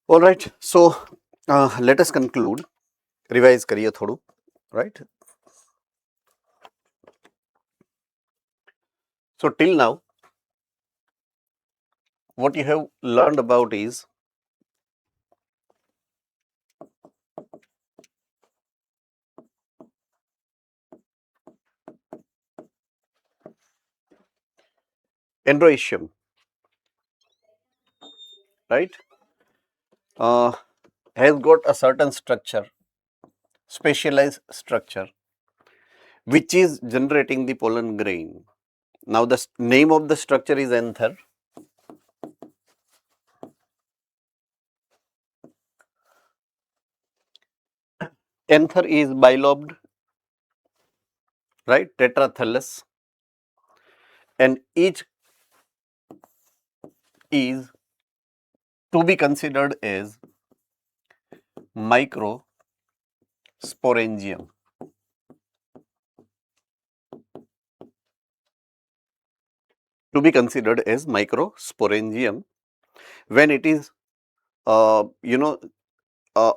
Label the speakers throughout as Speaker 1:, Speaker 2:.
Speaker 1: All right. So let us conclude. Revise करिए थोड़ू. Right. So till now, what you have learned about is endoecium, right? Has got a certain structure, specialized structure, which is generating the pollen grain. Now the name of the structure is anther. Anther is bilobed, right? Tetrathallus, and each is to be considered as microsporangium. To be considered as microsporangium when it is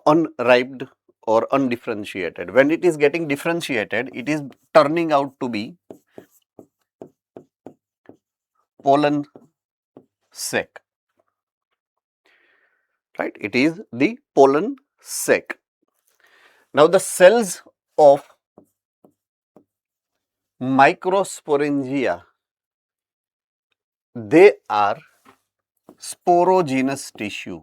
Speaker 1: unripe or undifferentiated. When it is getting differentiated, it is turning out to be pollen sac, right? It is the pollen sac. Now the cells of microsporangia, they are sporogenous tissue.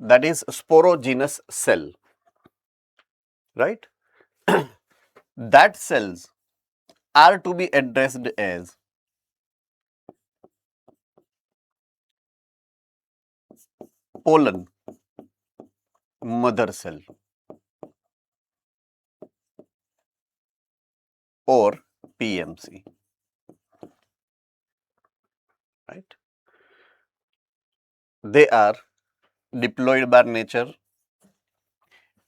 Speaker 1: That is sporogenous cell, right? That cells are to be addressed as pollen mother cell or PMC, right? They are diploid by nature,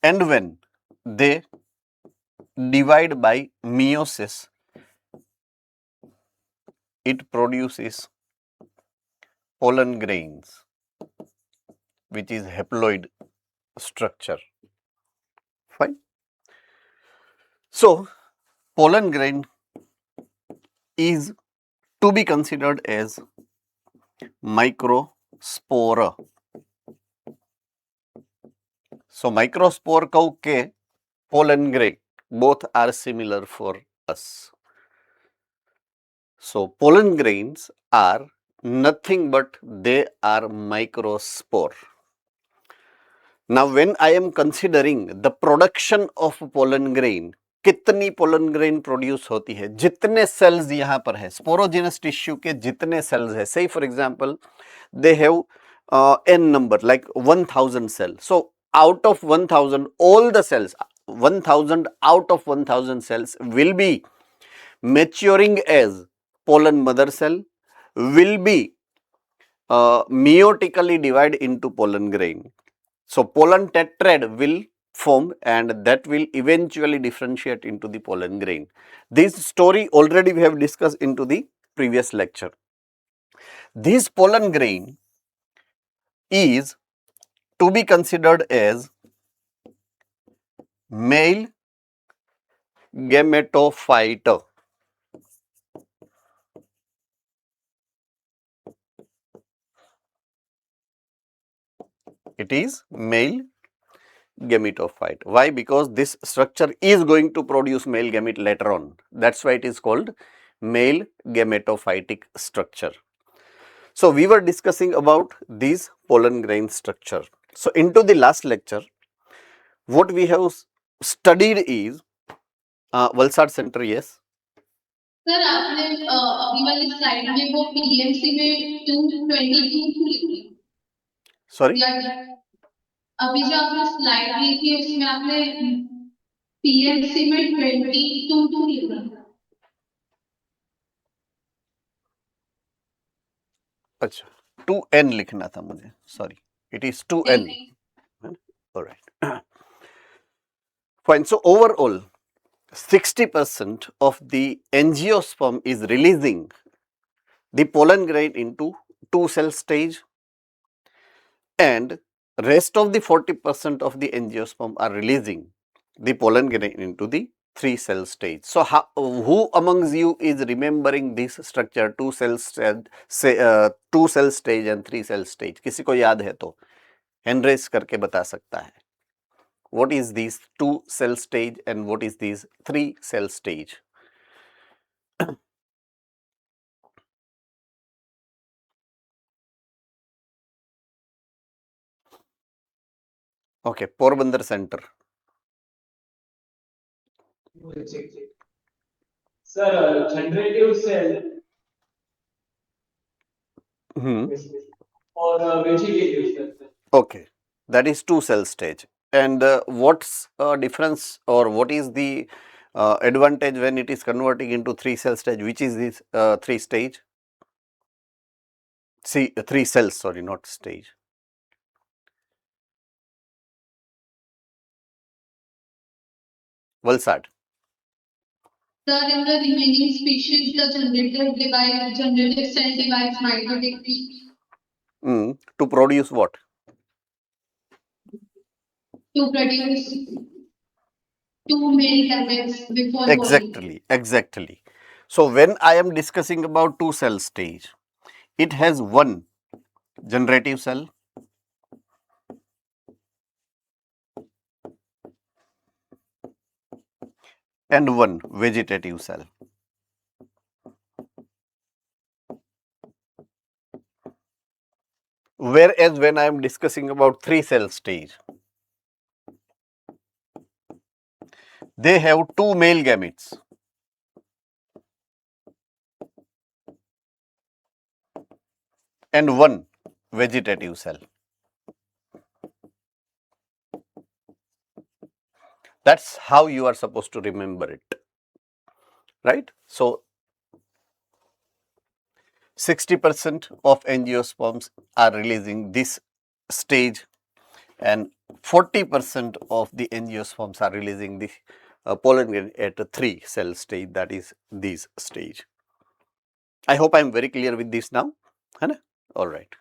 Speaker 1: and when they divide by meiosis, it produces pollen grains, which is haploid structure. Fine. So, pollen grain is to be considered as microspora. So, microspore कहूँ के pollen grain, both are similar for us. So, pollen grains are nothing but they are microspore. Now, when I am considering the production of pollen grain, कितनी pollen grain produce होती है, जितने sales यहाँ पर है, sporogenous tissue के जितने sales है, say for example they have n number like 1000 cells. So out of 1000 all the cells, 1000 out of 1000 cells will be maturing as pollen mother cell, will be meiotically divide into pollen grain. So pollen tetrad will form and that will eventually differentiate into the pollen grain. This story already we have discussed into the previous lecture. This pollen grain is to be considered as male gametophyte. It is male gametophyte. Why? Because this structure is going to produce male gamete later on. That's why it is called male gametophytic structure. So we were discussing about these pollen grain structure. So into the last lecture, what we have studied is Valsad Center, yes.
Speaker 2: Sir आपने अभी वाली slide में वो PMC में 222 लिखी
Speaker 1: sorry
Speaker 2: अभी जो आपने स्लाइड ली थी उसमें आपने पीएमसी में 22 लिखा
Speaker 1: अच्छा 2n लिखना था मुझे, sorry, it is 2n. Alright. Fine. So overall 60% of the angiosperm is releasing the pollen grain into 2-cell stage, and rest of the 40% of the angiosperm are releasing the pollen grain into the 3-cell stage. So who amongst you is remembering this structure, 2-cell stage, 2-cell stage and 3-cell stage? किसी को याद है तो hand raise करके बता सकता है. What is this 2-cell stage and what is this 3-cell stage? Okay, Porbandar Center.
Speaker 3: Sir, generative cell or vegetative cell.
Speaker 1: Okay, that is 2-cell stage. And what's difference or what is the advantage when it is converting into 3-cell stage? Which is this 3 stage? See, 3 cells, sorry, not stage. Valsad.
Speaker 2: Sir, in the remaining species, the generative cell divides mitotically
Speaker 1: To produce what?
Speaker 2: to produce 2 male gametes before pollen.
Speaker 1: Exactly. So when I am discussing about 2-cell stage, it has one generative cell and one vegetative cell. Whereas when I am discussing about 3-cell stage, they have 2 male gametes and one vegetative cell. That's how you are supposed to remember it, right? So 60% of angiosperms are releasing this stage and 40% of the angiosperms are releasing the pollen grain at a 3-cell stage, that is this stage. I hope I am very clear with this now. All right.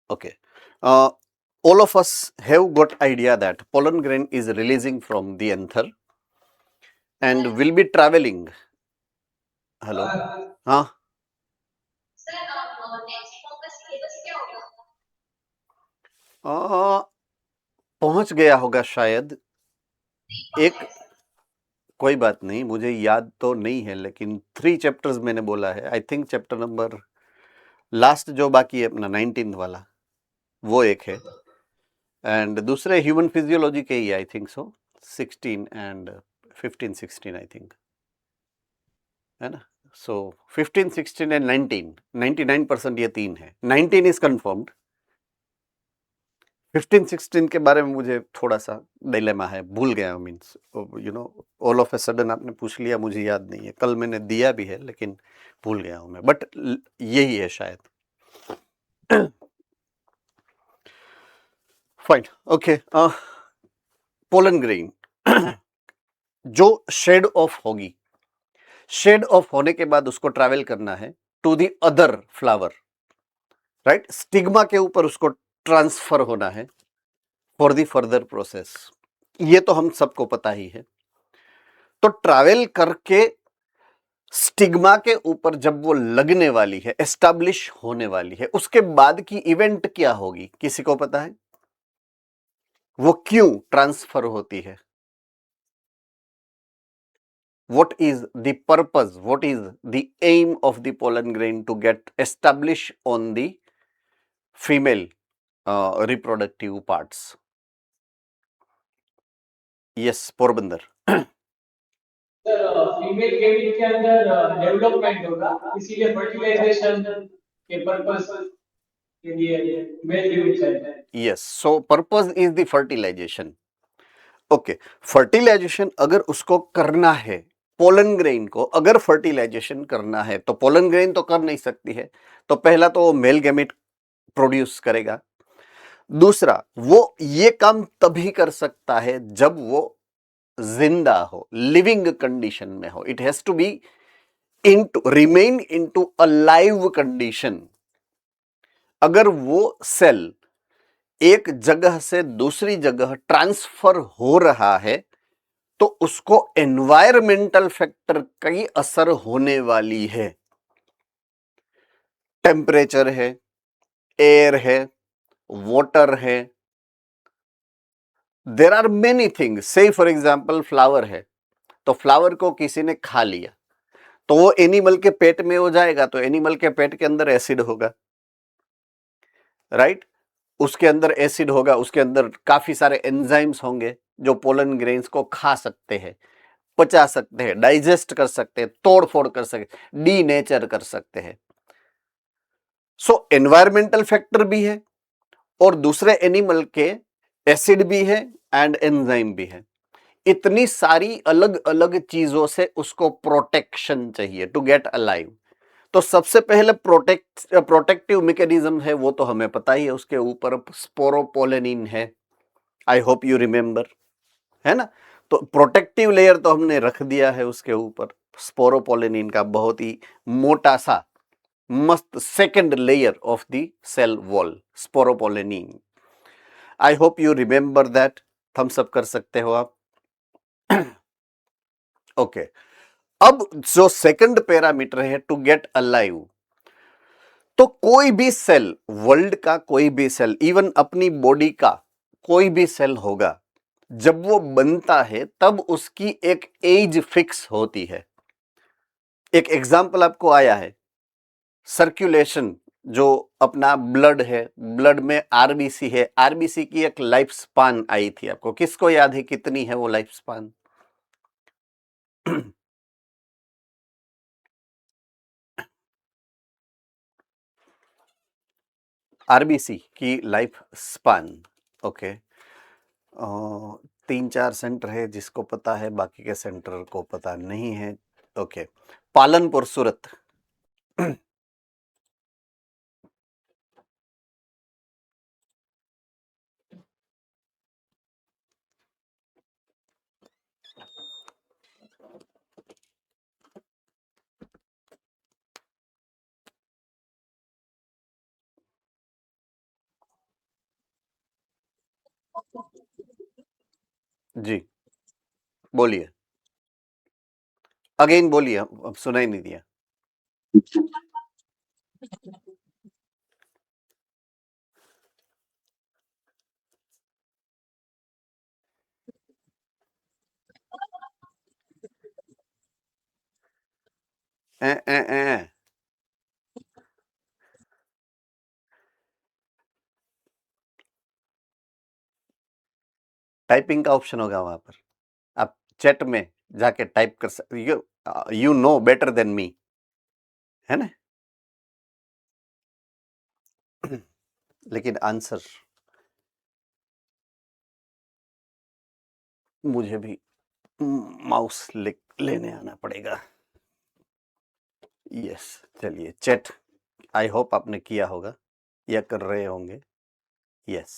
Speaker 1: Okay. All of us have got idea that pollen grain is releasing from the anther and will be traveling. Hello. हाँ. पहुंच गया होगा शायद. एक कोई बात नहीं, मुझे याद तो नहीं है, लेकिन 3 चैप्टर्स मैंने बोला है. I think chapter number last जो बाकी है अपना 19th वाला, वो एक है, एंड दूसरे ह्यूमन फिजियोलॉजी के ही I think so 16 and 15 16 I think, है ना. सो 15 16 एंड 19, 99% ये 3 है. 19 इज कंफर्म्ड. 15 16 के बारे में मुझे थोड़ा सा डिलेमा है, भूल गया. Means you know all of a sudden आपने पूछ लिया, मुझे याद नहीं है. कल मैंने दिया भी है लेकिन भूल गया हूं मैं, बट यही है शायद. फाइन. ओके. पोलन ग्रेन जो शेड ऑफ होगी, शेड ऑफ होने के बाद उसको ट्रैवल करना है to the other flower, right. Stigma के ऊपर उसको ट्रांसफर होना है फॉर द फर्दर प्रोसेस. ये तो हम सबको पता ही है. तो ट्रैवल करके स्टिग्मा के ऊपर जब वो लगने वाली है, एस्टैब्लिश होने वाली है, उसके बाद की इवेंट क्या होगी, किसी को पता है? वो क्यों ट्रांसफर होती है? What is the purpose? What is the aim of the pollen grain to get established on the female reproductive parts? Yes, Porbandar.
Speaker 3: Sir female gamete के अंदर डेवलपमेंट होगा, इसीलिए फर्टिलाइजेशन के पर्पस के लिए मेल गेमिट चाहिए.
Speaker 1: Yes, so purpose is the fertilization. Okay, fertilization अगर उसको करना है पोलन ग्रेन को अगर फर्टिलाइजेशन करना है तो पोलन ग्रेन तो कर नहीं सकती है, तो पहला तो वो मेल गैमेट प्रोड्यूस करेगा। दूसरा, वो ये काम तभी कर सकता है जब वो जिंदा हो, लिविंग कंडीशन में हो। It has to be remain into a live condition. अगर वो सेल एक जगह से दूसरी जगह ट्रांसफर हो रहा है तो उसको एनवायरमेंटल फैक्टर की असर होने वाली है। टेम्परेचर है, एयर है, वाटर है, देर आर मेनी थिंग्स। से फॉर एग्जाम्पल फ्लावर है, तो फ्लावर को किसी ने खा लिया तो वो एनिमल के पेट में हो जाएगा, तो एनिमल के पेट के अंदर एसिड होगा, राइट? उसके अंदर एसिड होगा, उसके अंदर काफी सारे एंजाइम्स होंगे जो पोलन ग्रेन्स को खा सकते हैं, पचा सकते हैं, डाइजेस्ट कर सकते हैं, तोड़ फोड़ कर सकते हैं, डीनेचर कर सकते हैं। सो एनवायरमेंटल फैक्टर भी है और दूसरे एनिमल के एसिड भी है एंड एंजाइम भी है। इतनी सारी अलग अलग चीजों से उसको प्रोटेक्शन चाहिए टू गेट अलाइव। तो सबसे पहले प्रोटेक्टिव मैकेनिज्म है वो तो हमें पता ही है, उसके ऊपर स्पोरोपोलेनिन है। आई होप यू रिमेंबर, है ना? तो प्रोटेक्टिव लेयर तो हमने रख दिया है उसके ऊपर, स्पोरोपोलेनिन का बहुत ही मोटा सा मस्त second layer of the cell wall, sporopollenin. I hope you remember that. Thumbs up कर सकते हो आप। ओके अब जो सेकंड पैरामीटर है टू गेट अलाइव, तो कोई भी सेल, वर्ल्ड का कोई भी सेल, इवन अपनी बॉडी का कोई भी सेल होगा, जब वो बनता है तब उसकी एक एज फिक्स होती है। एक एग्जाम्पल आपको आया है, सर्कुलेशन, जो अपना ब्लड है, ब्लड में आरबीसी है, आरबीसी की एक लाइफ स्पान आई थी, आपको किसको याद है कितनी है वो लाइफ स्पान? आरबीसी की लाइफ स्पान, ओके। 3-4 सेंटर है जिसको पता है, बाकी के सेंटर को पता नहीं है। ओके, पालनपुर सूरत। जी बोलिए, अगेन बोलिए, अब सुनाई नहीं दिया। ए, ए, ए, टाइपिंग का ऑप्शन होगा वहां पर, आप चैट में जाके टाइप कर सकते, you know better than me, है ना? लेकिन आंसर मुझे भी माउस लेने आना पड़ेगा। यस, चलिए चैट, आई होप आपने किया होगा या कर रहे होंगे। Yes,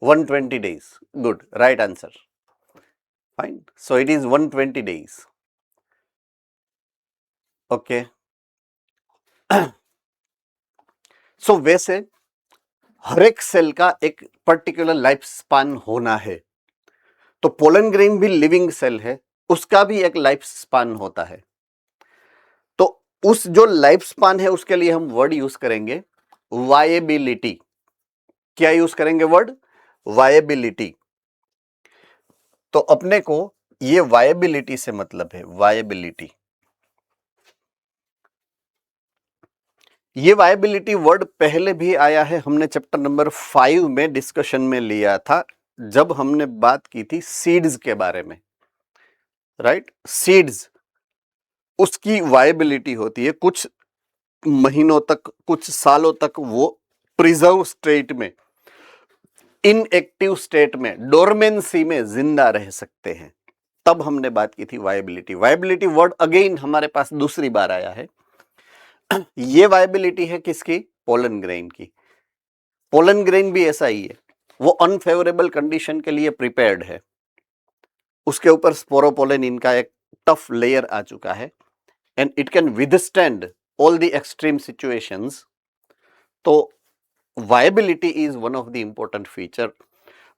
Speaker 1: 120 days, good, right answer, fine. So it is 120 days, okay. So वैसे हर एक सेल का एक पर्टिकुलर लाइफ स्पान होना है, तो पोलन ग्रेन भी लिविंग सेल है, उसका भी एक लाइफ स्पान होता है। तो उस जो लाइफ स्पान है उसके लिए हम वर्ड यूज करेंगे वायबिलिटी। क्या यूज करेंगे वर्ड? वायबिलिटी। तो अपने को ये वायबिलिटी से मतलब है, वायबिलिटी। ये वायबिलिटी वर्ड पहले भी आया है, हमने चैप्टर नंबर 5 में डिस्कशन में लिया था जब हमने बात की थी सीड्स के बारे में, राइट? सीड्स, उसकी वायबिलिटी होती है कुछ महीनों तक, कुछ सालों तक वो प्रिजर्व स्टेट में, इनएक्टिव स्टेट में, डोरमेंसी में जिंदा रह सकते हैं, तब हमने बात की थी वायबिलिटी। वायबिलिटी वर्ड अगेन हमारे पास दूसरी बार आया है। ये वायबिलिटी है किसकी? पोलन ग्रेन की। पोलन ग्रेन भी ऐसा ही है, वो अनफेवरेबल कंडीशन के लिए प्रिपेयर्ड है। उसके ऊपर स्पोरोपोलन इनका एक टफ लेयर आ चुका है and it can withstand all the extreme situations. तो viability is one of the important feature.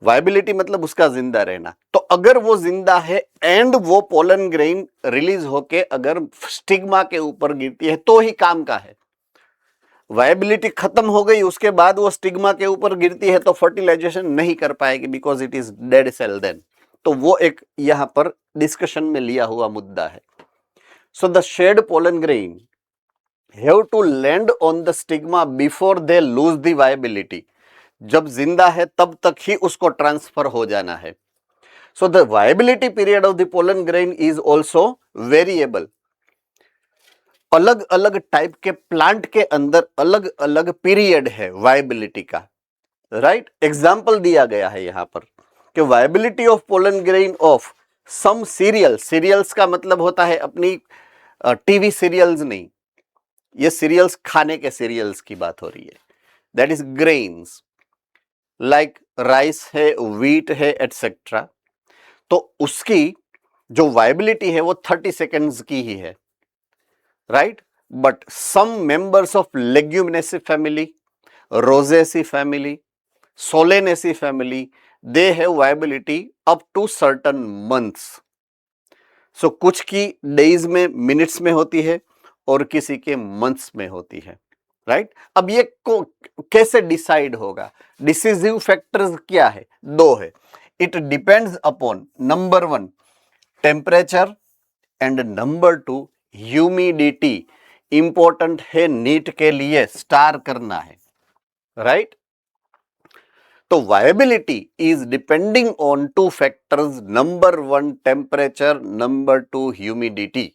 Speaker 1: Viability मतलब उसका जिंदा रहना। तो अगर वो जिंदा है एंड वो पोलन ग्रेन रिलीज होके अगर स्टिग्मा के ऊपर गिरती है तो ही काम का है। वायबिलिटी खत्म हो गई, उसके बाद वो स्टिग्मा के ऊपर गिरती है तो फर्टिलाइजेशन नहीं कर पाएगी because it is dead cell then. तो वो एक यहां पर डिस्कशन में लिया हुआ मुद्दा है। So the shed pollen grain have to land on the stigma before they lose the viability. जब जिंदा है तब तक ही उसको ट्रांसफर हो जाना है। So the viability period of the pollen grain is also variable. अलग अलग टाइप के प्लांट के अंदर अलग अलग पीरियड है वायबिलिटी का, राइट। एग्जाम्पल दिया गया है यहां पर कि viability of pollen grain of some cereals, cereals का मतलब होता है अपनी टीवी सीरियल्स नहीं, ये सीरियल्स खाने के सीरियल्स की बात हो रही है। That is grains like rice है, व्हीट है, एटसेट्रा। तो उसकी जो वायबिलिटी है वो 30 सेकेंड्स की ही है, right. But some members of Leguminosae family, Rosaceae family, Solanaceae family, they have viability up to certain months. So कुछ की डेज में, मिनट्स में होती है और किसी के मंथ्स में होती है, राइट। अब ये कैसे डिसाइड होगा? डिसिसिव फैक्टर्स क्या है? दो है। It depends upon number 1 temperature and number 2 humidity. Important है नीट के लिए, स्टार करना है, राइट। तो viability is depending on 2 factors, number 1 temperature, number 2 humidity.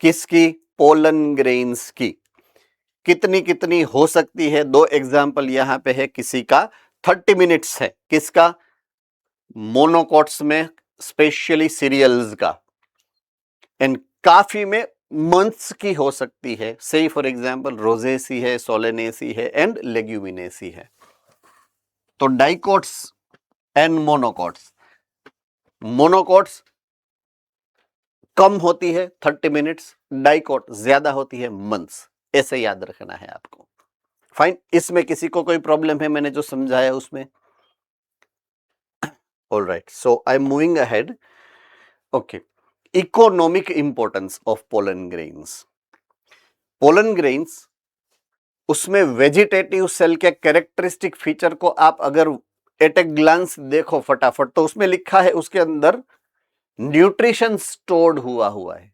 Speaker 1: किसकी? पोलन ग्रेन्स की। कितनी कितनी हो सकती है? 2 एग्जाम्पल यहां पे है। किसी का 30 मिनट्स है, किसका? मोनोकॉट्स में, स्पेशली सीरियल्स का। एंड काफी में मंथ्स की हो सकती है, से फॉर एग्जाम्पल रोजेसी है, सोलेनेसी है एंड लेग्यूमिनेसी है। तो डाइकोट्स एंड मोनोकॉट्स, मोनोकॉट्स कम होती है 30 मिनट्स, डाइकोट ज्यादा होती है मंथ्स। ऐसे याद रखना है आपको। फाइन, इसमें किसी को कोई प्रॉब्लम है मैंने जो समझाया उसमें? All right, so I am moving ahead. Okay, economic importance of pollen grains. Pollen grains, उसमें वेजिटेटिव सेल के कैरेक्टरिस्टिक फीचर को आप अगर एट ए ग्लांस देखो फटाफट, तो उसमें लिखा है उसके अंदर न्यूट्रिशन स्टोर्ड हुआ है।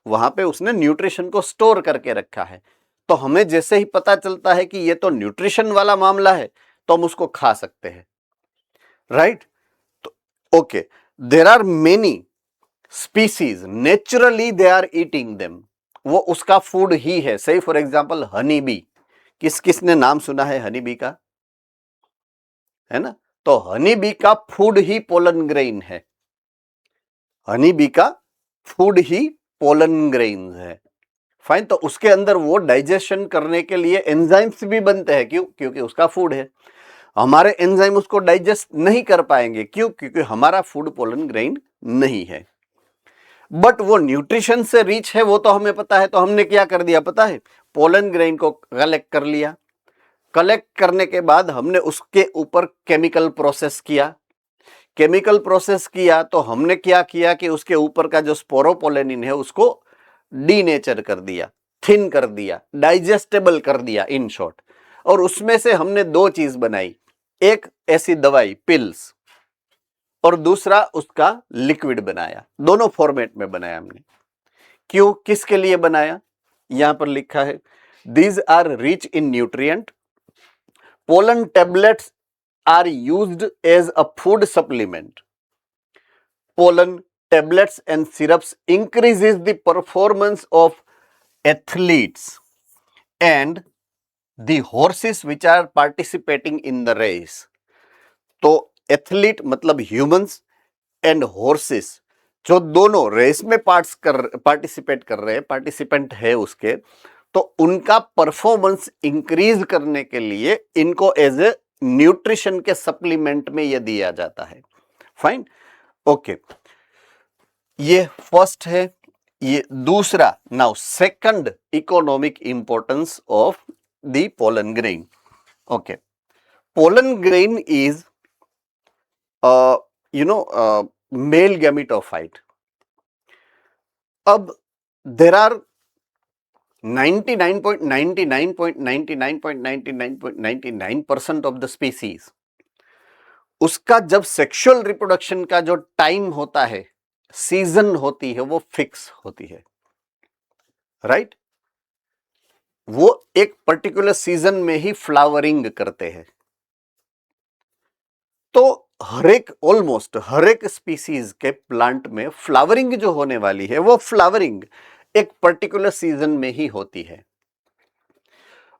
Speaker 1: वहां पे उसने न्यूट्रिशन को स्टोर करके रखा है। तो हमें जैसे ही पता चलता है कि ये तो न्यूट्रिशन वाला मामला है तो हम उसको खा सकते हैं, राइट। तो okay, there are many species naturally they are eating them, वो उसका फूड ही है। से फॉर एग्जांपल हनी बी, किस किस ने नाम सुना है हनी बी का? है ना। तो हनी बी का फूड ही पोलन ग्रेन है। हनी बी का फूड ही पोलन ग्रेन्स है। फाइन, तो उसके अंदर वो डाइजेशन करने के लिए एंजाइम्स भी बनते हैं। क्यों? क्योंकि उसका फूड है। हमारे एंजाइम उसको डाइजेस्ट नहीं कर पाएंगे। क्यों? क्योंकि हमारा फूड पोलन ग्रेन नहीं है। बट वो न्यूट्रिशन से रिच है, वो तो हमें पता है। तो हमने क्या कर दिया पता है? पोलन ग्रेन को कलेक्ट कर लिया। कलेक्ट करने के बाद हमने उसके ऊपर केमिकल प्रोसेस किया। केमिकल प्रोसेस किया तो हमने क्या किया कि उसके ऊपर का जो स्पोरोपोलेनिन है उसको डीनेचर कर दिया, थिन कर दिया, डाइजेस्टेबल कर दिया इन शॉर्ट। और उसमें से हमने 2 चीज बनाई, एक ऐसी दवाई पिल्स और दूसरा उसका लिक्विड बनाया। दोनों फॉर्मेट में बनाया हमने। क्यों? किसके लिए बनाया? यहां पर लिखा है these are rich in nutrient, pollen tablets are used as a food supplement. Pollen tablets and syrups increases the performance of athletes and the horses which are participating in the race. तो athlete मतलब humans and horses जो दोनों race में participate कर रहे हैं, participant है उसके, तो उनका परफॉर्मेंस इंक्रीज करने के लिए इनको एज ए न्यूट्रिशन के सप्लीमेंट में ये दिया जाता है। फाइन, ओके, ये फर्स्ट है। ये दूसरा, now second economic importance of the pollen grain. Okay, pollen grain is male gametophyte. अब there are 99.99.99.99.99% of the species, उसका जब सेक्सुअल रिप्रोडक्शन का जो टाइम होता है, सीजन होती है, वो फिक्स होती है, राइट? वो एक पर्टिकुलर सीजन में ही फ्लावरिंग करते हैं। तो ऑलमोस्ट हर एक स्पीसीज के प्लांट में फ्लावरिंग जो होने वाली है, वो फ्लावरिंग एक पर्टिकुलर सीजन में ही होती है।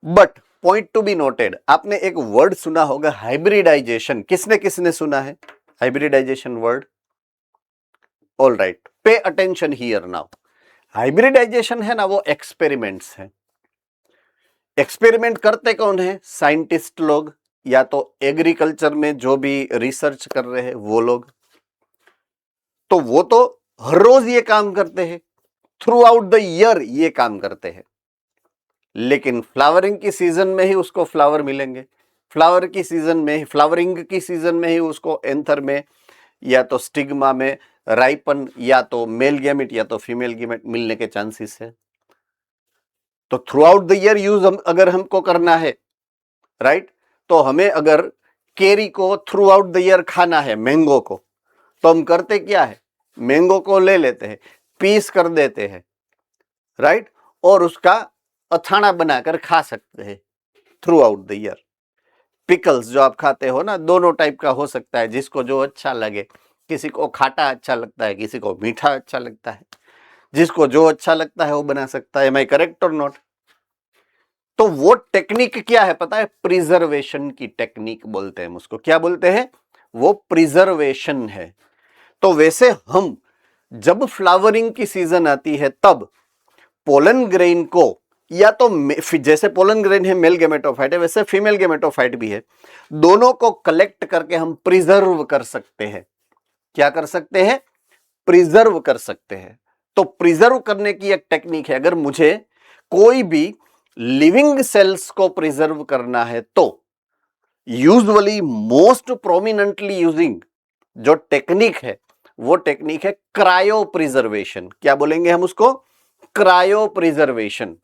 Speaker 1: But point to be noted, आपने एक वर्ड सुना होगा हाइब्रिडाइजेशन। किसने किसने सुना है hybridization word? All right, pay attention here now. Hybridization है ना, वो एक्सपेरिमेंट्स है। एक्सपेरिमेंट करते कौन है? साइंटिस्ट लोग, या तो एग्रीकल्चर में जो भी रिसर्च कर रहे हैं वो लोग। तो वो तो हर रोज ये काम करते हैं, थ्रू आउट द ईयर ये काम करते हैं, लेकिन फ्लावरिंग की सीजन में ही उसको फ्लावर मिलेंगे। फ्लावरिंग की सीजन में ही उसको एंथर में या तो स्टिग्मा में राइपन, या तो मेल गैमेट या तो फीमेल गैमेट मिलने के चांसेस है। तो through out the year use अगर हमको करना है, राइट, तो हमें अगर केरी को थ्रू आउट द ईयर खाना है, मैंगो को, तो हम करते क्या है? मैंगो को ले लेते हैं, पीस कर देते हैं, राइट, और उसका अथाना बनाकर खा सकते हैं through out the year. Pickles जो आप खाते हो ना, दोनों टाइप का हो सकता है, जिसको जो अच्छा लगे। किसी को खाटा अच्छा लगता है, किसी को मीठा अच्छा लगता है, जिसको जो अच्छा लगता है वो बना सकता है। एम आई करेक्ट और नॉट? तो वो टेक्निक क्या है पता है? प्रिजर्वेशन की टेक्निक बोलते हैं उसको। क्या बोलते हैं? वो प्रिजर्वेशन है। तो वैसे हम जब फ्लावरिंग की सीजन आती है, तब पोलन ग्रेन को, या तो जैसे पोलन ग्रेन है मेल गैमेटोफाइट है, वैसे फीमेल गैमेटोफाइट भी है, दोनों को कलेक्ट करके हम प्रिजर्व कर सकते हैं। क्या कर सकते हैं? प्रिजर्व कर सकते हैं। तो प्रिजर्व करने की एक टेक्निक है। अगर मुझे कोई भी लिविंग सेल्स को प्रिजर्व करना है, तो यूजुअली मोस्ट प्रोमिनेंटली यूजिंग जो टेक्निक है, वो टेक्निक है क्रायो प्रिजर्वेशन। क्या बोलेंगे हम उसको? Cryo preservation.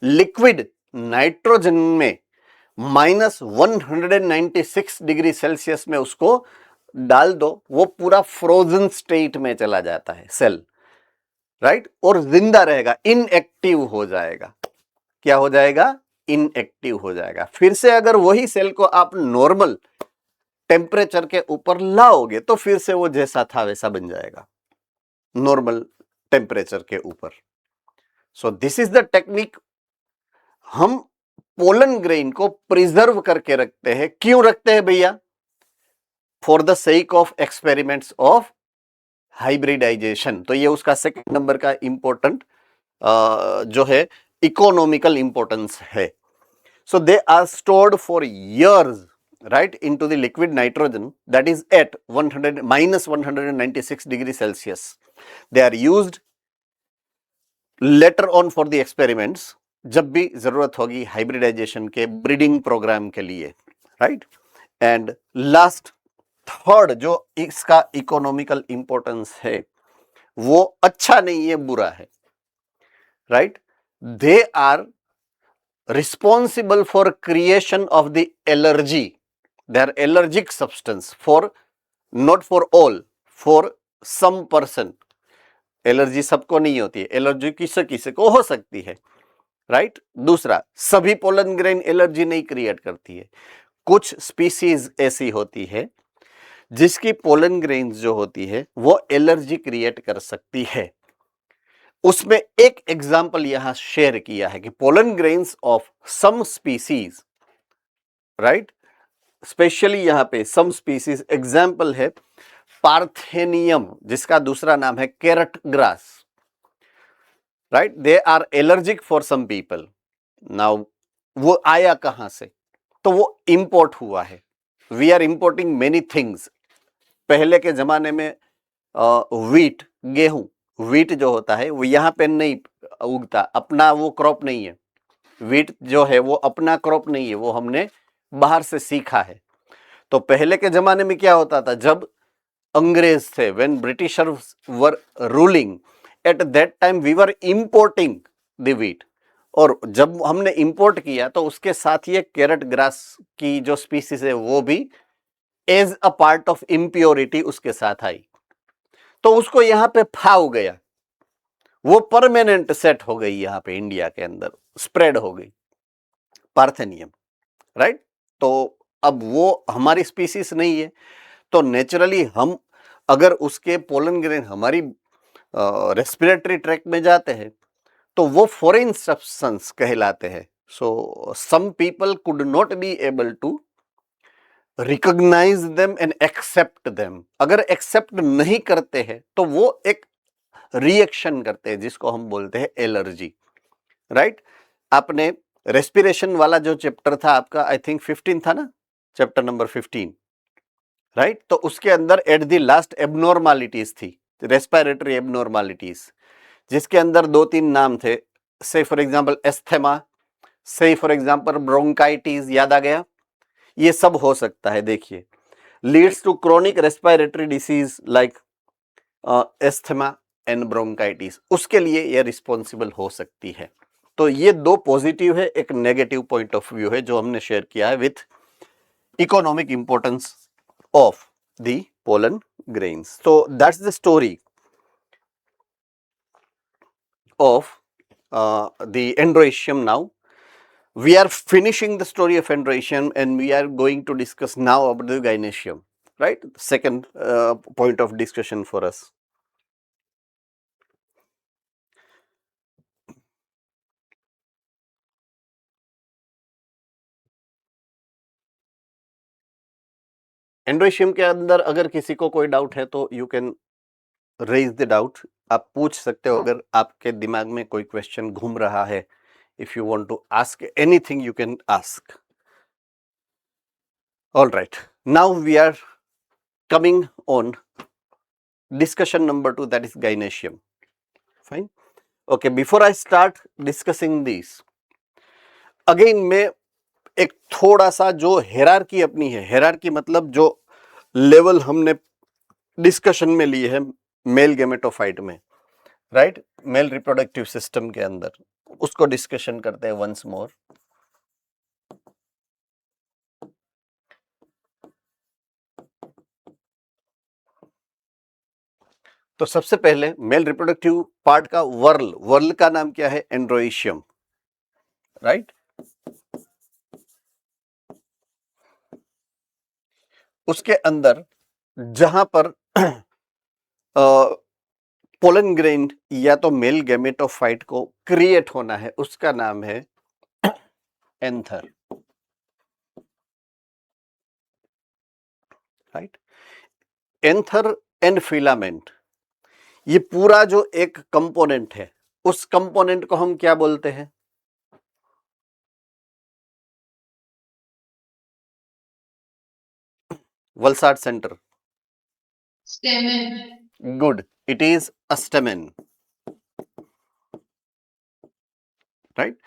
Speaker 1: लिक्विड नाइट्रोजन में -196 डिग्री सेल्सियस में उसको डाल दो, वो पूरा फ्रोजन स्टेट में चला जाता है सेल, राइट, और जिंदा रहेगा, इनएक्टिव हो जाएगा। क्या हो जाएगा? इनएक्टिव हो जाएगा। फिर से अगर वही सेल को आप नॉर्मल टेम्परेचर के ऊपर लाओगे, तो फिर से वो जैसा था वैसा बन जाएगा, नॉर्मल टेम्परेचर के ऊपर। So this is the technique. हम पोलन ग्रेन को प्रिजर्व करके रखते हैं। क्यों रखते हैं भैया? For the sake of experiments of hybridization. तो ये उसका सेकंड नंबर का इंपॉर्टेंट जो है इकोनॉमिकल इंपॉर्टेंस है। So they are stored for years, right, into the liquid nitrogen that is at -196 degree Celsius. They are used later on for the experiments, जब भी जरूरत होगी हाइब्रिडाइजेशन के ब्रीडिंग प्रोग्राम के लिए, राइट। एंड लास्ट थर्ड जो इसका economical importance है, वो अच्छा नहीं है, बुरा है, right. They are responsible for creation of the allergy. They are allergic substance for, not for all, for some person. Allergy सबको नहीं होती है, एलर्जी किसी किसी को हो सकती है, राइट। दूसरा, सभी पोलन ग्रेन एलर्जी नहीं क्रिएट करती है। कुछ स्पीसीज ऐसी होती है जिसकी पोलन ग्रेन्स जो होती है वो एलर्जी क्रिएट कर सकती है। उसमें एक एग्जाम्पल यहां शेयर किया है कि pollen grains of some species, right, specially यहां पे सम स्पीसीज एग्जाम्पल है पार्थेनियम, जिसका दूसरा नाम है carrot grass, right, they are allergic for some people. Now वो आया कहां से? तो वो इंपोर्ट हुआ है। We are importing many things. पहले के जमाने में व्हीट, गेहूं, व्हीट जो होता है वो यहाँ पे नहीं उगता, अपना वो क्रॉप नहीं है। व्हीट जो है वो अपना क्रॉप नहीं है, वो हमने बाहर से सीखा है। तो पहले के जमाने में क्या होता था, जब अंग्रेज थे, when Britishers were ruling, at that time we were importing the wheat, और जब हमने इंपोर्ट किया तो उसके साथ ये कैरट ग्रास की जो स्पीसीज है वो भी as a part of impurity उसके साथ आई। तो उसको यहां पे फाव गया, वो परमानेंट सेट हो गई यहाँ पे इंडिया के अंदर, स्प्रेड हो गई पार्थेनियम, राइट। तो अब वो हमारी स्पीसीज नहीं है, तो नेचुरली हम अगर उसके पोलन ग्रेन हमारी रेस्पिरेटरी ट्रैक में जाते हैं तो वो फॉरेन सब्सटेंस कहलाते हैं। So some people could not be able to recognise them and accept them. अगर एक्सेप्ट नहीं करते हैं तो वो एक रिएक्शन करते हैं जिसको हम बोलते हैं एलर्जी, राइट। आपने रेस्पिरेशन वाला जो चैप्टर था आपका, आई थिंक 15 था ना, चैप्टर नंबर 15, राइट। तो उसके अंदर एट द लास्ट एबनॉर्मालिटीज थी, रेस्पिरेटरी एबनॉर्मालिटीज, जिसके अंदर 2-3 नाम थे। से फॉर एग्जांपल एस्थेमा, से फॉर एग्जांपल ब्रोंकाइटिस, याद आ गया? ये सब हो सकता है। देखिए, leads to chronic respiratory disease like asthma and bronchitis, उसके लिए ये रिस्पॉन्सिबल हो सकती है। तो ये 2 पॉजिटिव है, एक नेगेटिव पॉइंट ऑफ व्यू है जो हमने शेयर किया है with economic importance of the pollen grains. तो that's the story of the Androecium now. We are finishing the story of Androecium and we are going to discuss now about the Gynoecium, right? Second point of discussion for us. Androecium के अंदर अगर किसी को कोई doubt है तो you can raise the doubt. आप पूछ सकते हो अगर आपके दिमाग में कोई क्वेश्चन घूम रहा है. If you want to ask anything, you can ask. All right. Now we are coming on discussion number 2, that is Gynoecium. Fine. Okay. Before I start discussing these, again मैं एक थोड़ा सा जो हेरारकी अपनी है, हेरारकी मतलब जो level हमने डिस्कशन में लिए है मेल गेमेटोफाइट में, राइट, मेल रिप्रोडक्टिव सिस्टम के अंदर, उसको डिस्कशन करते हैं वंस मोर. तो सबसे पहले मेल रिप्रोडक्टिव पार्ट का वर्ल का नाम क्या है? एंड्रोइशियम, राइट. उसके अंदर जहां पर पोलन ग्रेन या तो मेल गैमेटोफाइट को क्रिएट होना है उसका नाम है anther, right. Anther and filament, ये पूरा जो एक कंपोनेंट है, उस कंपोनेंट को हम क्या बोलते हैं? Valsad centre.
Speaker 2: स्टेमन.
Speaker 1: Good, it is a stamen, right.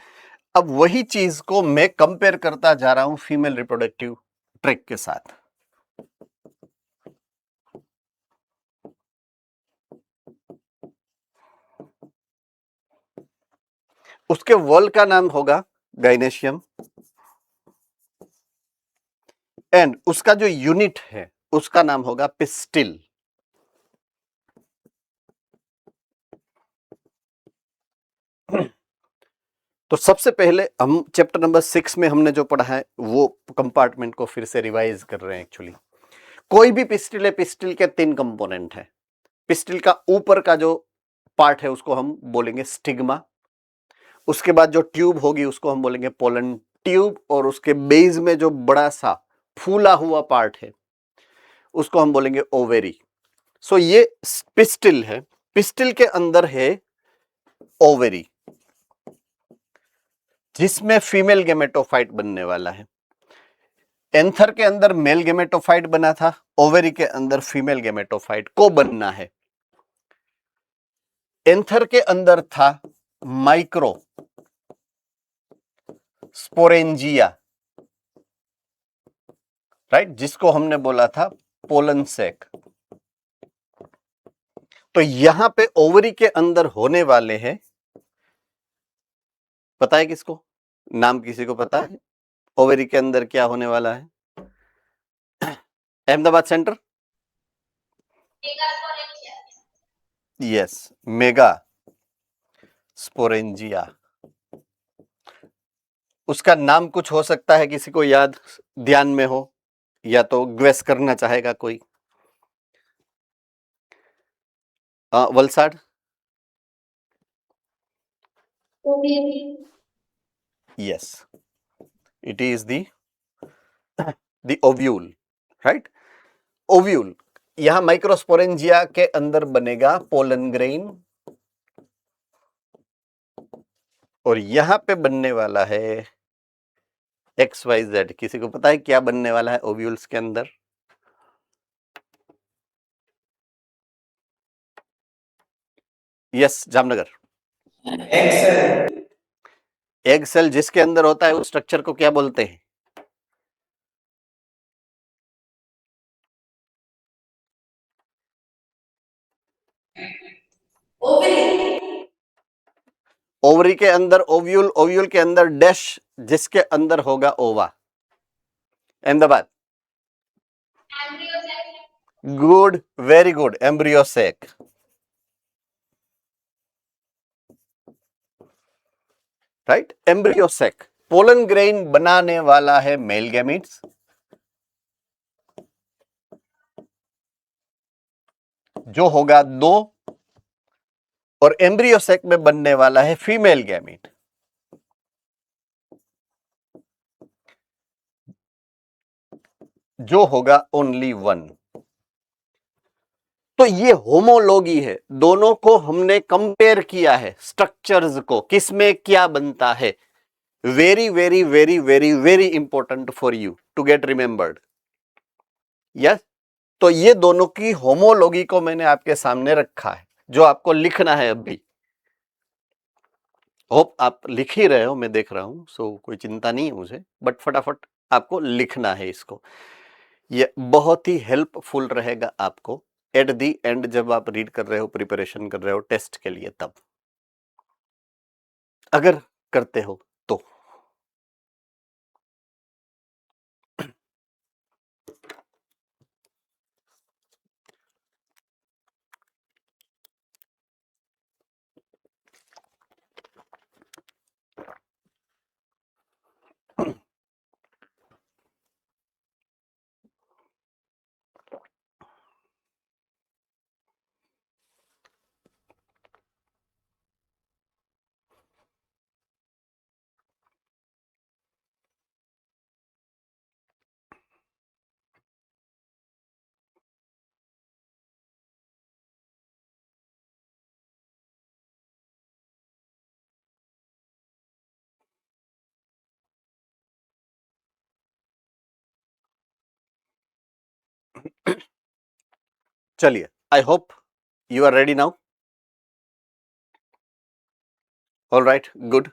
Speaker 1: अब वही चीज को मैं कंपेयर करता जा रहा हूं फीमेल रिप्रोडक्टिव ट्रैक्ट के साथ. उसके वॉल का नाम होगा गाइनेशियम एंड उसका जो यूनिट है उसका नाम होगा पिस्टिल. तो सबसे पहले हम चैप्टर नंबर 6 में हमने जो पढ़ा है वो कंपार्टमेंट को फिर से रिवाइज कर रहे हैं. एक्चुअली कोई भी पिस्टिल है, पिस्टिल के 3 कंपोनेंट है. पिस्टिल का ऊपर का जो पार्ट है उसको हम बोलेंगे स्टिग्मा, उसके बाद जो ट्यूब होगी उसको हम बोलेंगे पोलन ट्यूब, और उसके बेस में जो बड़ा सा फूला हुआ पार्ट है उसको हम बोलेंगे ओवेरी. सो ये पिस्टिल है, पिस्टिल के अंदर है ओवरी, जिसमें फीमेल गेमेटोफाइट बनने वाला है। एंथर के अंदर मेल गेमेटोफाइट बना था, ओवरी के अंदर फीमेल गेमेटोफाइट को बनना है। एंथर के अंदर था माइक्रो स्पोरेंजिया, राइट, जिसको हमने बोला था पोलन सेक। तो यहां पे ओवरी के अंदर होने वाले हैं, पता है किसको, नाम किसी को पता है ओवरी के अंदर क्या होने वाला है? Ahmedabad centre, yes, mega sporangia. उसका नाम कुछ हो सकता है, किसी को याद ध्यान में हो, या तो ग्वेस करना चाहेगा कोई? Valsad, yes, it is the ovule, right? Ovule, यहां माइक्रोस्पोरेंजिया के अंदर बनेगा पोलन ग्रेन, और यहां पे बनने वाला है XYZ। किसी को पता है क्या बनने वाला है ओव्यूल्स के अंदर? यस, जामनगर, एग सेल जिसके अंदर होता है उस स्ट्रक्चर को क्या बोलते हैं? ओवरी के अंदर ओव्यूल, ओव्यूल के अंदर डैश, जिसके अंदर होगा ओवा। Ahmedabad, good, very good, embryo sac. Right, embryo sac. Pollen grain बनाने वाला है मेल गैमीट्स, जो होगा 2, और एम्ब्रियो सेक में बनने वाला है फीमेल गैमीट, जो होगा ओनली 1। तो ये होमोलॉगी है, दोनों को हमने कंपेयर किया है, स्ट्रक्चर्स को, किसमें क्या बनता है। Very very very very very important for you to get remembered. Yes, तो ये दोनों की होमोलॉगी को मैंने आपके सामने रखा है, जो आपको लिखना है अभी। होप आप लिख ही रहे हो, मैं देख रहा हूं, सो कोई चिंता नहीं है मुझे, बट फटाफट आपको लिखना है इसको। ये बहुत ही हेल्पफुल रहेगा आपको एट दी एंड, जब आप रीड कर रहे हो, प्रिपरेशन कर रहे हो टेस्ट के लिए, तब अगर करते हो तो। चलिए, I hope you are ready now. All right, good.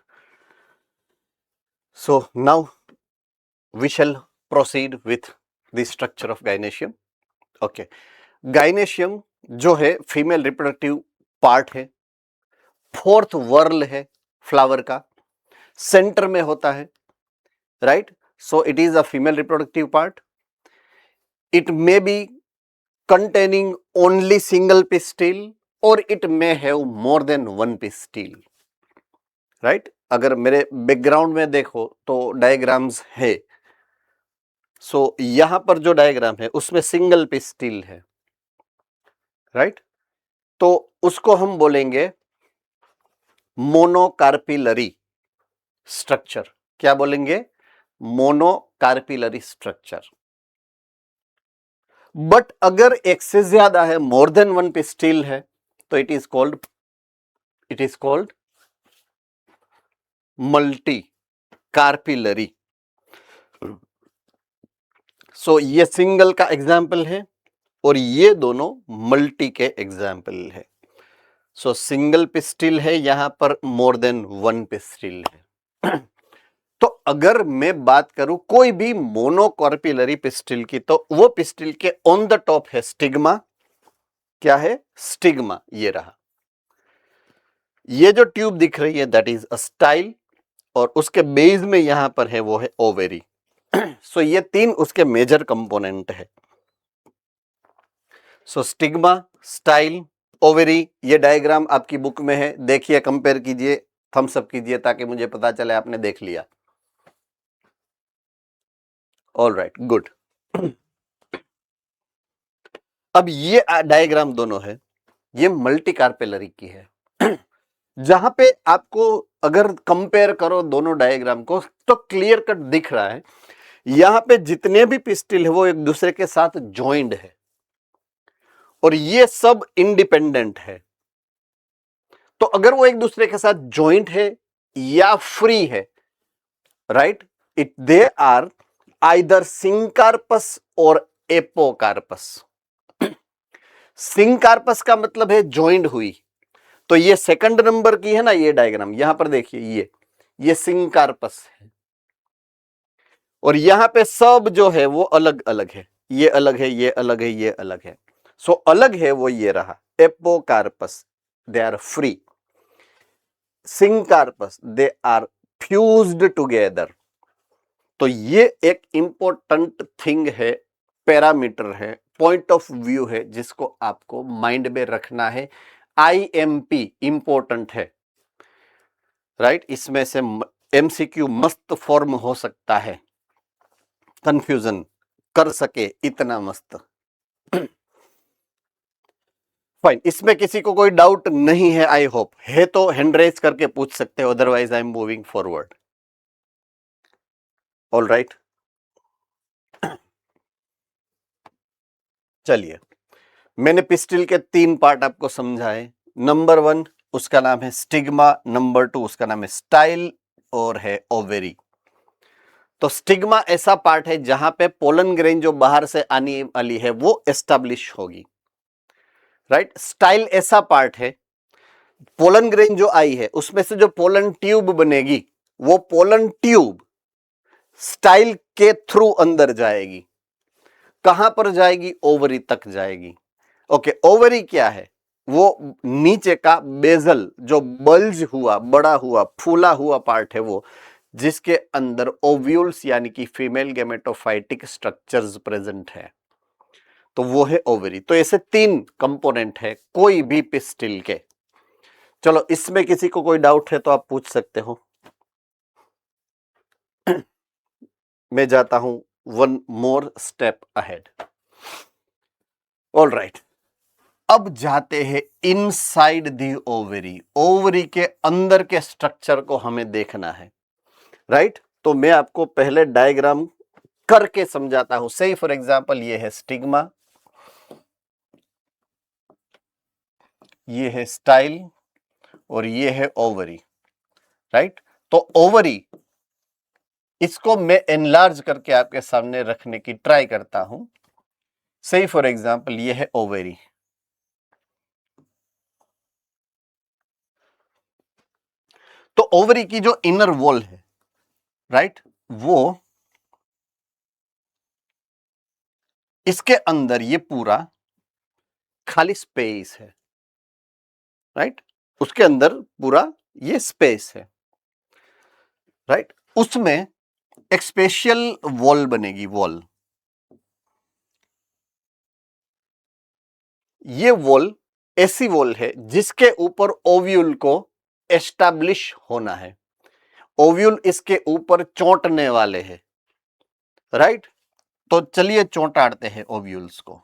Speaker 1: So now we shall proceed with the structure of gynoecium. Okay, gynoecium जो है फीमेल रिप्रोडक्टिव पार्ट है, 4th वर्ल है फ्लावर का, सेंटर में होता है, right? So it is a female reproductive part. It may be containing only single pistil or it may have more than one pistil. Right? अगर मेरे background में देखो तो डायग्राम्स है, सो यहां पर जो डायग्राम है उसमें सिंगल पिस्टिल है, राइट? तो उसको हम बोलेंगे मोनोकार्पिलरी स्ट्रक्चर. क्या बोलेंगे? Monocarpellary structure. बट अगर एक से ज्यादा है, मोर देन वन पिस्टिल है, तो इट इज कॉल्ड मल्टी कार्पिलरी। सो ये सिंगल का एग्जाम्पल है और ये दोनों मल्टी के एग्जाम्पल है। सो सिंगल पिस्टिल है, यहां पर मोर देन वन पिस्टिल है। तो अगर मैं बात करूं कोई भी मोनोकॉर्पिलरी पिस्टिल की, तो वो पिस्टिल के ऑन द टॉप है स्टिग्मा। क्या है? स्टिग्मा। ये रहा, ये जो ट्यूब दिख रही है दैट इज अ स्टाइल, और उसके बेस में यहां पर है वो है ओवेरी। सो ये तीन उसके मेजर कंपोनेंट है। सो स्टिग्मा, स्टाइल, ओवेरी। ये डायग्राम आपकी बुक में है, देखिए, कंपेयर कीजिए, थम्स अप कीजिए ताकि मुझे पता चले आपने देख लिया। All right, good. अब ये डायग्राम दोनों है, ये मल्टी कार्पेलरी की है। जहां पे आपको अगर कंपेयर करो दोनों डायग्राम को तो क्लियर कट दिख रहा है, यहां पे जितने भी पिस्टिल है वो एक दूसरे के साथ ज्वाइंट है और ये सब इंडिपेंडेंट है। तो अगर वो एक दूसरे के साथ ज्वाइंट है या फ्री है, right, it they are either syncarpous और एपोकार्पस। सिंकार्पस का मतलब है ज्वाइंट हुई, तो ये सेकंड नंबर की है ना ये डायग्राम, यहां पर देखिए, ये सिंकार्पस है और यहां पे सब जो है वो अलग अलग है, ये अलग है, ये अलग है, ये अलग है। सो अलग है वो ये रहा apocarpous, they are free. Syncarpous, they are fused together. तो ये एक इंपॉर्टेंट थिंग है, पैरामीटर है, पॉइंट ऑफ व्यू है, जिसको आपको माइंड में रखना है। IMP इंपॉर्टेंट है, राइट। इसमें से MCQ मस्त फॉर्म हो सकता है, कंफ्यूजन कर सके इतना मस्त। फाइन, इसमें किसी को कोई डाउट नहीं है? आई होप है तो हैंड रेज करके पूछ सकते हो, otherwise I am moving forward. All right, चलिए, मैंने पिस्टिल के 3 पार्ट आपको समझाए। नंबर 1 उसका नाम है स्टिग्मा, नंबर 2 उसका नाम है स्टाइल, और है ओवेरी। तो स्टिग्मा ऐसा पार्ट है जहां पे पोलन ग्रेन जो बाहर से आने वाली है वो एस्टैब्लिश होगी, राइट। स्टाइल ऐसा पार्ट है, पोलन ग्रेन जो आई है उसमें से जो पोलन ट्यूब बनेगी, वो पोलन ट्यूब स्टाइल के थ्रू अंदर जाएगी। कहां पर जाएगी? ओवरी तक जाएगी। ओके, ओवरी क्या है? वो नीचे का बेजल जो बल्ज हुआ, बड़ा हुआ, फूला हुआ पार्ट है वो, जिसके अंदर ओव्यूल्स यानी कि फीमेल गैमेटोफाइटिक स्ट्रक्चर्स प्रेजेंट है, तो वो है ओवरी। तो ऐसे 3 कंपोनेंट है कोई भी पिस्टिल के। चलो, इसमें किसी को कोई डाउट है तो आप पूछ सकते हो। मैं जाता हूं 1 मोर स्टेप अहेड। ऑल राइट, अब जाते हैं इनसाइड दी ओवरी। ओवरी के अंदर के स्ट्रक्चर को हमें देखना है, राइट। तो मैं आपको पहले डायग्राम करके समझाता हूं। से फॉर एग्जांपल ये है स्टिग्मा, ये है स्टाइल और ये है ओवरी, राइट। तो ओवरी, इसको मैं एनलार्ज करके आपके सामने रखने की ट्राई करता हूं। से फॉर एग्जांपल ये है ओवरी, तो ओवरी की जो इनर वॉल है, राइट, वो इसके अंदर ये पूरा खाली स्पेस है, राइट। उसके अंदर पूरा ये स्पेस है, राइट। उसमें एक स्पेशल वॉल बनेगी, वॉल। ये वॉल ऐसी वॉल है जिसके ऊपर ओव्यूल को एस्टैब्लिश होना है। ओव्यूल इसके ऊपर चोंटने वाले हैं, राइट। तो चलिए चोंटाड़ते हैं ओव्यूल्स को।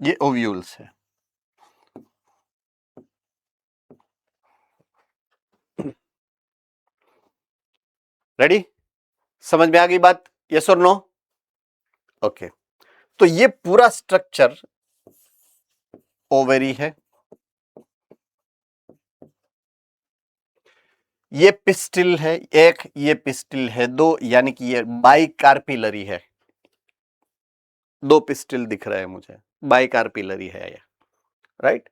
Speaker 1: ये ओव्यूल्स है, रेडी? समझ में आ गई बात? यस और नो? ओके, तो ये पूरा स्ट्रक्चर ओवेरी है, ये पिस्टिल है एक, ये पिस्टिल है दो, यानी कि ये बाइकार्पिलरी है। दो पिस्टिल दिख रहे हैं मुझे, बाइकार्पिलरी है ये, राइट?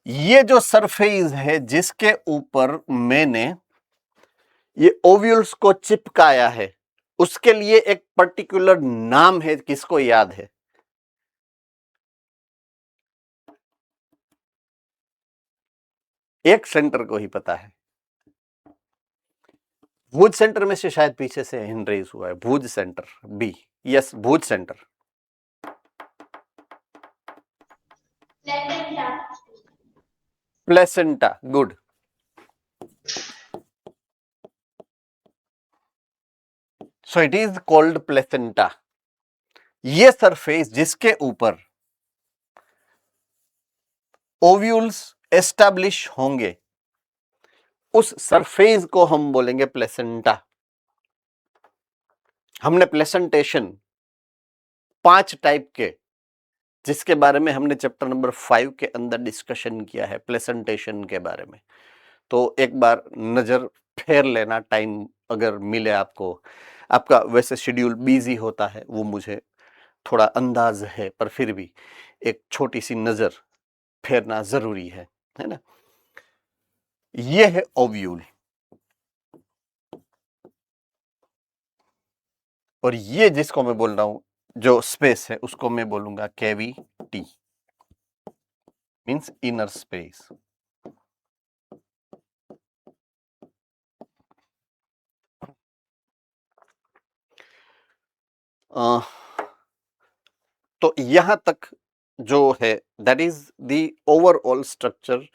Speaker 1: ये जो सरफेस है जिसके ऊपर मैंने ये ओव्यूल्स को चिपकाया है, उसके लिए एक पर्टिकुलर नाम है, किसको याद है? एक सेंटर को ही पता है, भुज सेंटर में से शायद पीछे से हैंड रेज हुआ है, Bhuj centre, B, yes, Bhuj centre. Placenta, good. So it is called placenta. ये सरफेस जिसके ऊपर ओव्यूल्स एस्टैब्लिश होंगे, उस सरफेस को हम बोलेंगे प्लेसेंटा। हमने प्लेसेंटेशन 5 टाइप के, जिसके बारे में हमने चैप्टर नंबर 5 के अंदर डिस्कशन किया है, प्लेसेंटेशन के बारे में। तो एक बार नजर फेर लेना, टाइम अगर मिले आपको। आपका वैसे शेड्यूल बिजी होता है, वो मुझे थोड़ा अंदाज है, पर फिर भी एक छोटी सी नजर फेरना जरूरी है ना? ये है ओव्यूल, और ये जिसको मैं बोल रहा हूं जो स्पेस है, उसको मैं बोलूंगा कैविटी, मींस इनर स्पेस। तो यहां तक जो है, that is the overall structure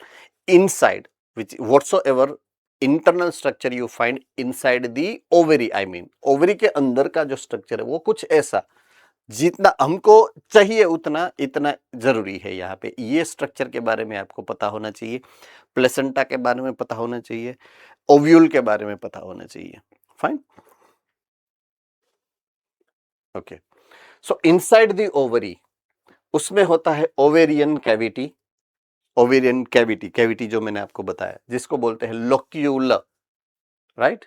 Speaker 1: inside which whatsoever internal structure you find inside the ovary, I mean ovary के अंदर का जो स्ट्रक्चर है वो कुछ ऐसा, जितना हमको चाहिए उतना, इतना जरूरी है। यहाँ पे ये स्ट्रक्चर के बारे में आपको पता होना चाहिए, प्लेसेंटा के बारे में पता होना चाहिए, ओव्यूल के बारे में पता होना चाहिए। Fine, okay. So inside the ovary, उसमें होता है ovarian cavity. Ovarian cavity, cavity जो मैंने आपको बताया, जिसको बोलते हैं locule, right?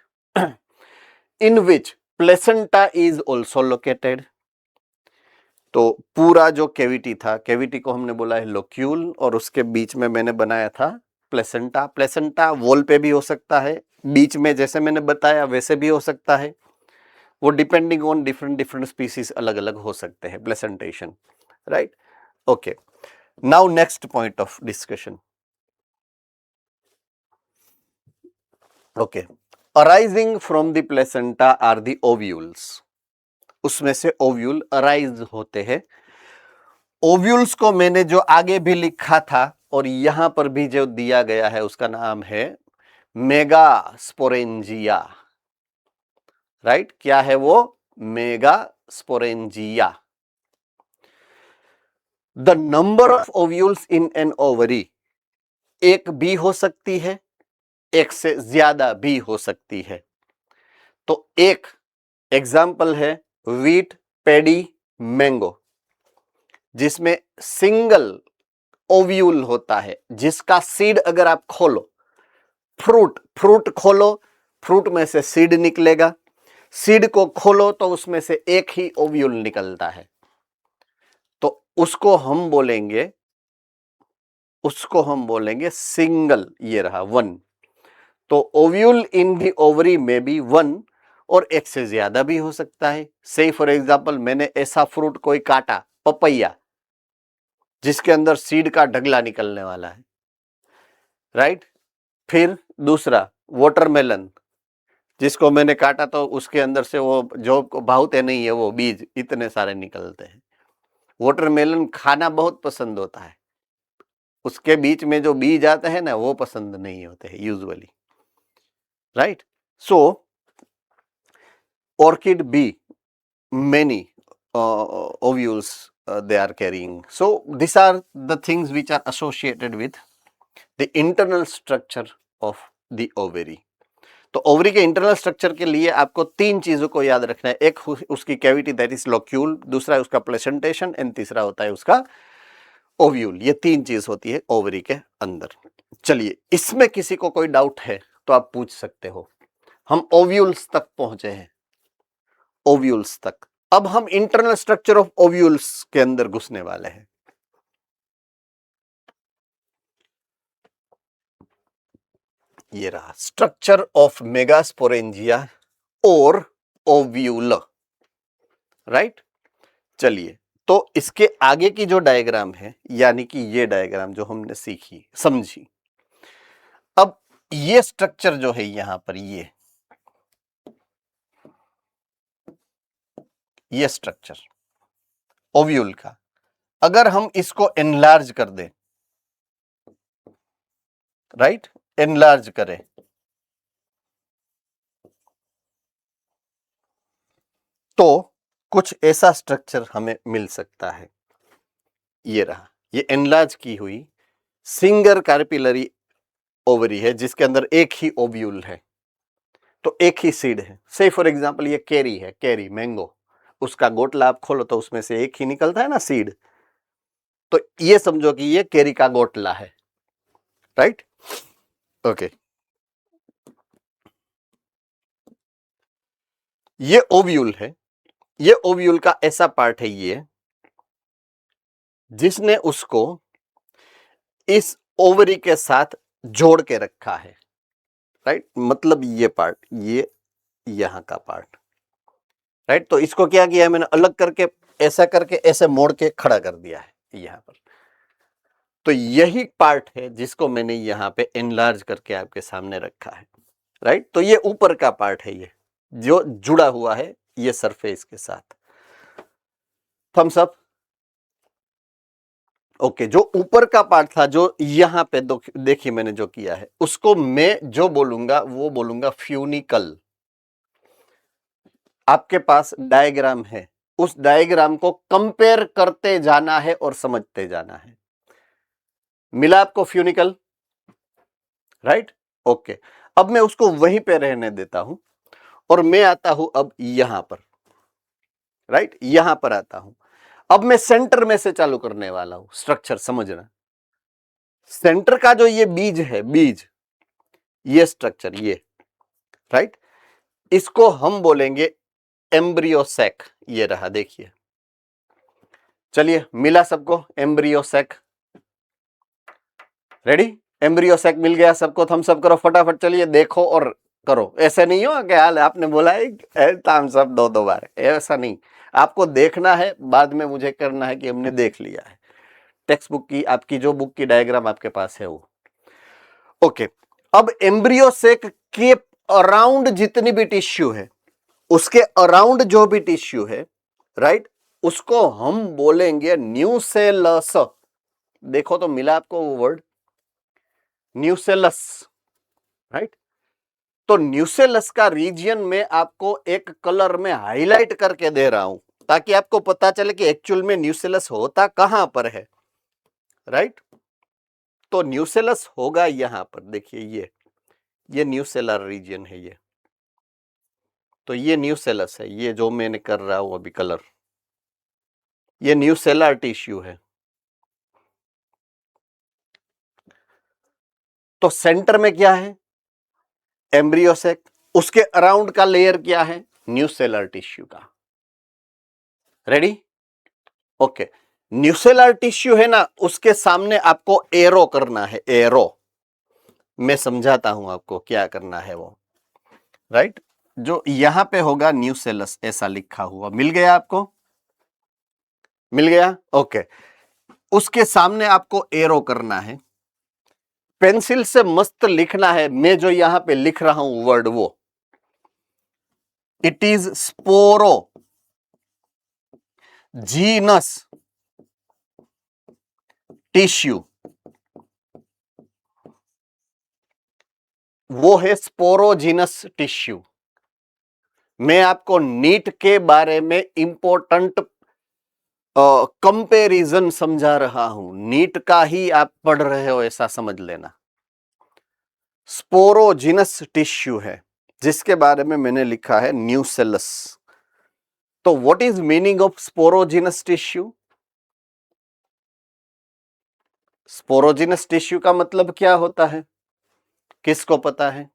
Speaker 1: In which placenta is also located. तो पूरा जो कैविटी था, कैविटी को हमने बोला है लोक्यूल, और उसके बीच में मैंने बनाया था प्लेसेंटा। प्लेसेंटा वॉल पे भी हो सकता है, बीच में जैसे मैंने बताया वैसे भी हो सकता है, वो डिपेंडिंग ऑन डिफरेंट स्पीसीज अलग अलग हो सकते हैं placentation, right? Okay, now next point of discussion. Okay, arising from the placenta are the ovules. उसमें से ओव्यूल अराइज होते हैं। ओव्यूल्स को मैंने जो आगे भी लिखा था और यहां पर भी जो दिया गया है, उसका नाम है मेगास्पोरेंजिया, राइट? क्या है वो? Megasporangia. The number of ovules in an ovary, एक भी हो सकती है, एक से ज्यादा भी हो सकती है। तो एक एग्जाम्पल है व्हीट, पैडी, मैंगो, जिसमें सिंगल ओव्यूल होता है, जिसका सीड अगर आप खोलो, फ्रूट खोलो, फ्रूट में से सीड निकलेगा, सीड को खोलो तो उसमें से एक ही ओव्यूल निकलता है। तो उसको हम बोलेंगे सिंगल, ये रहा 1। तो ओव्यूल इन दी ओवरी में भी 1 और एक से ज्यादा भी हो सकता है। से फॉर एग्जाम्पल, मैंने ऐसा फ्रूट कोई काटा, पपैया, जिसके अंदर सीड का ढगला निकलने वाला है, राइट? फिर दूसरा वाटरमेलन, जिसको मैंने काटा तो उसके अंदर से वो जो भावते नहीं है वो बीज इतने सारे निकलते हैं। वाटरमेलन खाना बहुत पसंद होता है, उसके बीच में जो बीज आते हैं ना, वो पसंद नहीं होते हैं usually, right? So orchid B, many ovules they are carrying. So these are the things which are associated with the internal structure of the ovary. तो ओवरी के इंटरनल स्ट्रक्चर के लिए आपको तीन चीजों को याद रखना है। एक उसकी कैविटी दैट इज लोक्यूल, दूसरा उसका प्लेसेंटेशन एंड तीसरा होता है उसका ओव्यूल। ये तीन चीज होती है ओवरी के अंदर। चलिए, इसमें किसी को कोई डाउट है तो आप पूछ सकते हो। हम ओव्यूल्स तक पहुंचे हैं, ओव्यूल्स तक। अब हम इंटरनल स्ट्रक्चर ऑफ ओव्यूल्स के अंदर घुसने वाले हैं। ये रहा स्ट्रक्चर ऑफ मेगास्पोरेंजिया और ओव्यूल, राइट। चलिए, तो इसके आगे की जो डायग्राम है, यानी कि ये डायग्राम जो हमने सीखी समझी, अब ये स्ट्रक्चर जो है यहां पर, ये स्ट्रक्चर ओव्यूल का, अगर हम इसको एनलार्ज कर दें, राइट, एनलार्ज करें, तो कुछ ऐसा स्ट्रक्चर हमें मिल सकता है। ये रहा, ये एनलार्ज की हुई सिंगल कार्पिलरी ओवरी है जिसके अंदर एक ही ओव्यूल है, तो एक ही सीड है। से फॉर एग्जांपल ये कैरी है, कैरी मैंगो, उसका गोटला आप खोलो तो उसमें से एक ही निकलता है ना सीड, तो ये समझो कि ये कैरी का गोटला है, राइट। ओके, ये ओव्यूल है। ये ओव्यूल का ऐसा पार्ट है ये जिसने उसको इस ओवरी के साथ जोड़ के रखा है, राइट। मतलब ये पार्ट, ये यहां का पार्ट, राइट। तो इसको क्या किया है मैंने, अलग करके ऐसा करके ऐसे मोड़ के खड़ा कर दिया है यहां पर। तो यही पार्ट है जिसको मैंने यहां पे एनलार्ज करके आपके सामने रखा है, राइट। तो ये ऊपर का पार्ट है, ये जो जुड़ा हुआ है ये सरफेस के साथ। Thums up. ओके, जो ऊपर का पार्ट था, जो यहां पे देखिए मैंने जो किया है, उसको मैं जो बोलूंगा वो बोलूंगा फ्यूनिकल। आपके पास डायग्राम है, उस डायग्राम को कंपेयर करते जाना है और समझते जाना है। मिला आपको फ्यूनिकल, राइट। ओके, अब मैं उसको वहीं पे रहने देता हूं और मैं आता हूं अब यहां पर, राइट, यहां पर आता हूं। अब मैं सेंटर में से चालू करने वाला हूं। स्ट्रक्चर समझना, सेंटर का जो ये बीज है, बीज, ये स्ट्रक्चर, ये, राइट, इसको हम बोलेंगे एम्ब्रियोसैक। ये रहा, देखिए। चलिए, मिला सबको एम्ब्रियोसैक, रेडी। एम्ब्रियोसैक मिल गया सबको, थम्स अप करो फटाफट। चलिए देखो और करो, ऐसे नहीं हो कि हाल आपने बोला थम्स अप दो बार, ऐसा नहीं। आपको देखना है, बाद में मुझे करना है कि हमने देख लिया है। टेक्स्ट बुक की, आपकी जो बुक की डायग्राम आपके पास है वो। ओके, अब एम्ब्रियोसैक के अराउंड जितनी भी टिश्यू है, उसके अराउंड जो भी टिश्यू है, राइट, उसको हम बोलेंगे न्यूसेलस। देखो तो मिला आपको वो वर्ड न्यूसेलस, राइट। तो न्यूसेलस का रीजन में आपको एक कलर में हाईलाइट करके दे रहा हूं ताकि आपको पता चले कि एक्चुअल में न्यूसेलस होता कहां पर है, राइट। तो न्यूसेलस होगा यहां पर, देखिए ये न्यूसेलर रीजन है ये। तो ये न्यूसेलस है, ये जो मैंने कर रहा हूं अभी कलर, ये न्यूसेलर टिश्यू है। तो सेंटर में क्या है, एम्ब्रियोसैक, उसके अराउंड का लेयर क्या है, न्यूसेलर टिश्यू का। रेडी। ओके, न्यूसेलर टिश्यू है ना, उसके सामने आपको एरो करना है, एरो। मैं समझाता हूं आपको क्या करना है वो, राइट। जो यहां पे होगा न्यूसेलस ऐसा लिखा हुआ, मिल गया आपको, मिल गया। ओके, उसके सामने आपको एरो करना है, पेंसिल से मस्त लिखना है। मैं जो यहां पे लिख रहा हूं वर्ड, वो इट इज स्पोरो जीनस टिश्यू, वो है स्पोरोजीनस टिश्यू। मैं आपको नीट के बारे में इंपॉर्टेंट कंपैरिजन समझा रहा हूं, नीट का ही आप पढ़ रहे हो ऐसा समझ लेना। स्पोरोजीनस टिश्यू है, जिसके बारे में मैंने लिखा है न्यूसेलस। तो what is meaning of sporogenous tissue? Sporogenous tissue का मतलब क्या होता है, किसको पता है?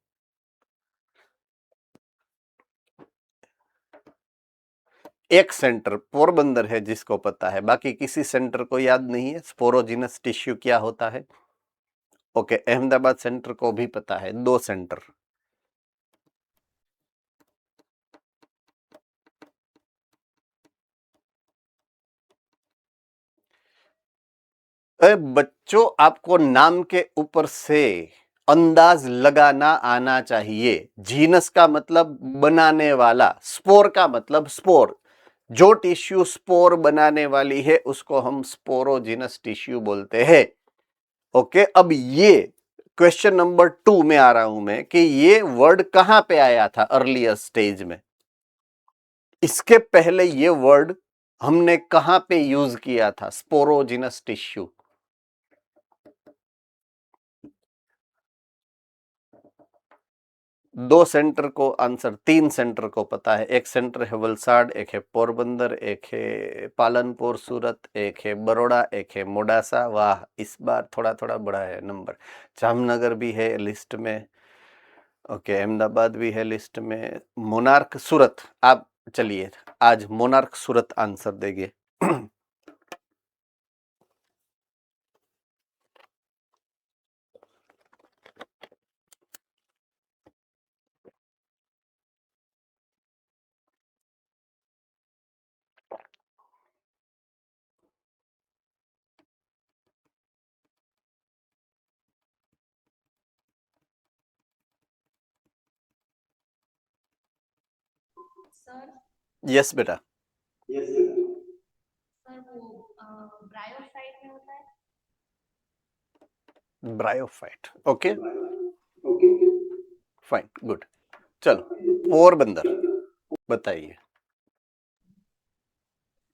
Speaker 1: एक सेंटर पोरबंदर है जिसको पता है, बाकी किसी सेंटर को याद नहीं है स्पोरोजिनस टिश्यू क्या होता है। ओके, अहमदाबाद सेंटर को भी पता है, 2 सेंटर। बच्चों, आपको नाम के ऊपर से अंदाज लगाना आना चाहिए। जीनस का मतलब बनाने वाला, स्पोर का मतलब स्पोर। जो टिश्यू स्पोर बनाने वाली है उसको हम स्पोरोजिनस टिश्यू बोलते हैं। ओके, अब ये क्वेश्चन नंबर 2 में आ रहा हूं मैं कि ये वर्ड कहां पे आया था अर्लियर स्टेज में। इसके पहले ये वर्ड हमने कहां पे यूज किया था, स्पोरोजिनस टिश्यू? दो सेंटर को आंसर, 3 सेंटर को पता है। एक सेंटर है वलसाड, एक है पोरबंदर, एक है पालनपुर सूरत, एक है बड़ौदा, एक है मोडासा। वाह, इस बार थोड़ा थोड़ा बढ़ा है नंबर। जामनगर भी है लिस्ट में, ओके, अहमदाबाद भी है लिस्ट में, मोनार्क सूरत। आप चलिए आज मोनार्क सूरत आंसर देंगे।
Speaker 4: सर
Speaker 1: यस बेटा,
Speaker 4: सर वो ब्रायोफाइट में होता है।
Speaker 1: ब्रायोफाइट। Okay fine, good. चलो पोरबंदर बताइए।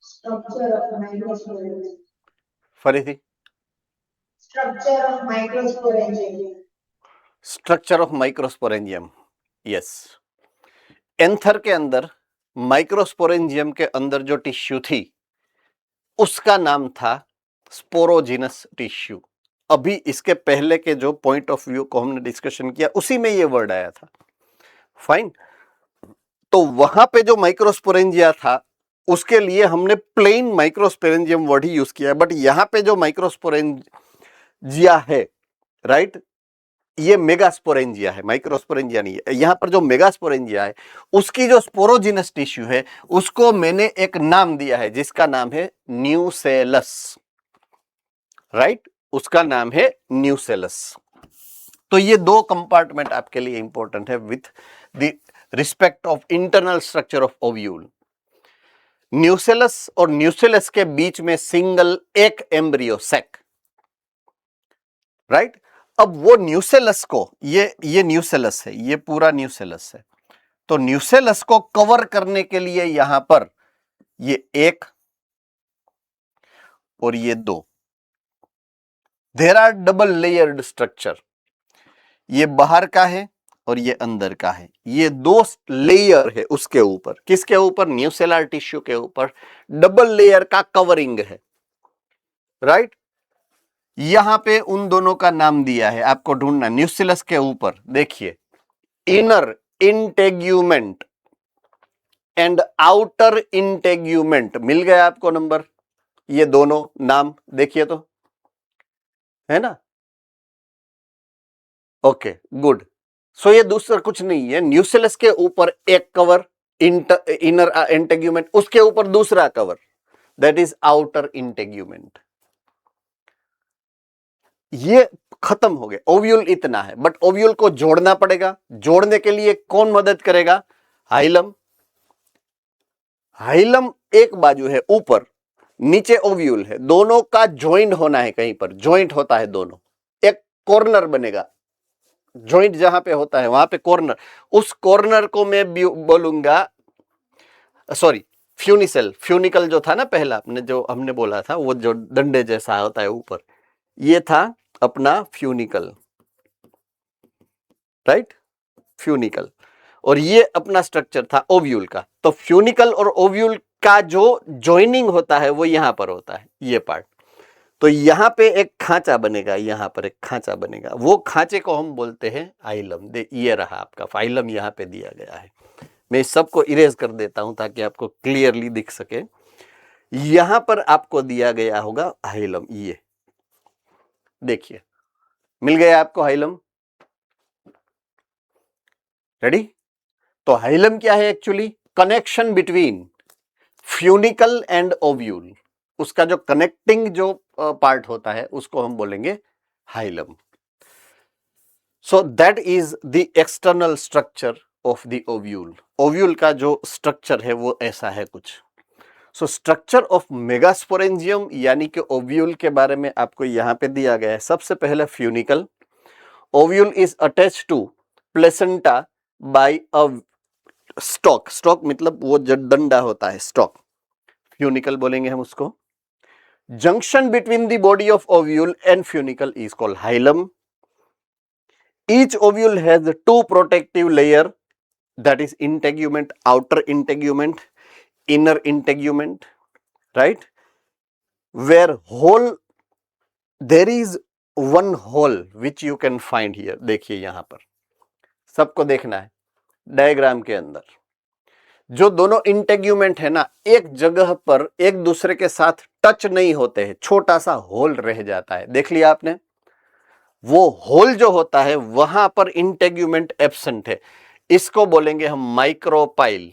Speaker 5: Structure of microsporangium.
Speaker 1: Faridi,
Speaker 5: Structure of microsporangium.
Speaker 1: Structure of microsporangium. Yes, anther के अंदर, माइक्रोस्पोरेंजियम के अंदर जो टिश्यू थी उसका नाम था स्पोरोजिनस टिश्यू। अभी इसके पहले के जो पॉइंट ऑफ व्यू को हमने डिस्कशन किया उसी में ये वर्ड आया था। फाइन, तो वहां पे जो माइक्रोस्पोरेंजिया था उसके लिए हमने प्लेन माइक्रोस्पोरेंजियम वर्ड ही यूज किया है, बट यहां पे जो माइक्रोस्पोरेंजिया है, राइट, ये मेगास्पोरेंजिया है, माइक्रोस्पोरेंजिया नहीं है। यहां पर जो मेगास्पोरेंजिया है उसकी जो स्पोरोजिनस टिश्यू है उसको मैंने एक नाम दिया है जिसका नाम है न्यूसेलस, राइट, उसका नाम है न्यूसेलस। तो ये 2 कंपार्टमेंट आपके लिए इंपॉर्टेंट है with the respect of internal structure of ovule. Nucellus और न्यूसेलस के बीच में सिंगल एक एम्ब्रियो सैक, राइट। अब वो न्यूसेलस को, ये न्यूसेलस है, ये पूरा न्यूसेलस है, तो न्यूसेलस को कवर करने के लिए यहां पर ये 1 और ये 2, there are double layered structure. ये बाहर का है और ये अंदर का है, ये 2 लेयर है उसके ऊपर। किसके ऊपर? न्यूसेलर टिश्यू के ऊपर डबल लेयर का कवरिंग है, राइट। यहां पे उन दोनों का नाम दिया है, आपको ढूंढना। न्यूसेलस के ऊपर देखिए, inner integument and outer integument. मिल गया आपको नंबर? ये दोनों नाम देखिए तो, है ना? Okay good. सो ये दूसरा कुछ नहीं है, न्यूसेलस के ऊपर एक कवर इनर इंटेग्यूमेंट, उसके ऊपर दूसरा cover, that is outer integument. ये खत्म हो गया। ओव्यूल इतना है, बट ओव्यूल को जोड़ना पड़ेगा। जोड़ने के लिए कौन मदद करेगा? हाइलम। हाइलम एक बाजू है ऊपर, नीचे ओव्यूल है, दोनों का ज्वाइंट होना है, कहीं पर ज्वाइंट होता है दोनों, एक कॉर्नर बनेगा। ज्वाइंट जहां पे होता है वहां पे कॉर्नर, उस कॉर्नर को मैं बोलूंगा, सॉरी, फ्यूनिसेल। फ्यूनिकल जो था ना पहला अपने जो हमने बोला था, वो जो डंडे जैसा होता है ऊपर, ये था अपना फ्यूनिकल, राइट, फ्यूनिकल। और ये अपना स्ट्रक्चर था ओव्यूल का। तो फ्यूनिकल और ओव्यूल का जो जॉइनिंग होता है वो यहां पर होता है, ये पार्ट। तो यहां पे एक खांचा बनेगा, यहां पर एक खांचा बनेगा, वो खांचे को हम बोलते हैं आइलम। ये रहा आपका फाइलम, यहां पे दिया गया है। मैं इस सबको इरेज कर देता हूं ताकि आपको क्लियरली दिख सके। यहां पर आपको दिया गया होगा हाइलम, ये देखिए मिल गया आपको हाइलम। रेडी? तो हाइलम क्या है actually? Connection between funicle and ovule, उसका जो कनेक्टिंग जो पार्ट होता है उसको हम बोलेंगे hilum. So that is the external structure of the ovule. Ovule का जो स्ट्रक्चर है वो ऐसा है कुछ। सो स्ट्रक्चर ऑफ मेगास्पोरेंजियम यानी कि ओव्यूल के बारे में आपको यहां पे दिया गया है। सबसे पहले funicle. Ovule is attached to placenta by a stalk. Stalk मतलब वो जो डंडा होता है, स्टॉक, फ्यूनिकल बोलेंगे हम उसको। Junction between the body of ovule and funicle is called hilum. Each ovule has two protective layer, that is integument, outer integument, inner integument, right? Where hole, there is one hole which you can find here. देखिए यहां पर सबको देखना है diagram के अंदर। जो दोनों इंटेग्यूमेंट है ना, एक जगह पर एक दूसरे के साथ टच नहीं होते हैं, छोटा सा होल रह जाता है। देख लिया आपने? वो होल जो होता है वहां पर इंटेग्यूमेंट एब्सेंट है, इसको बोलेंगे हम माइक्रोपाइल।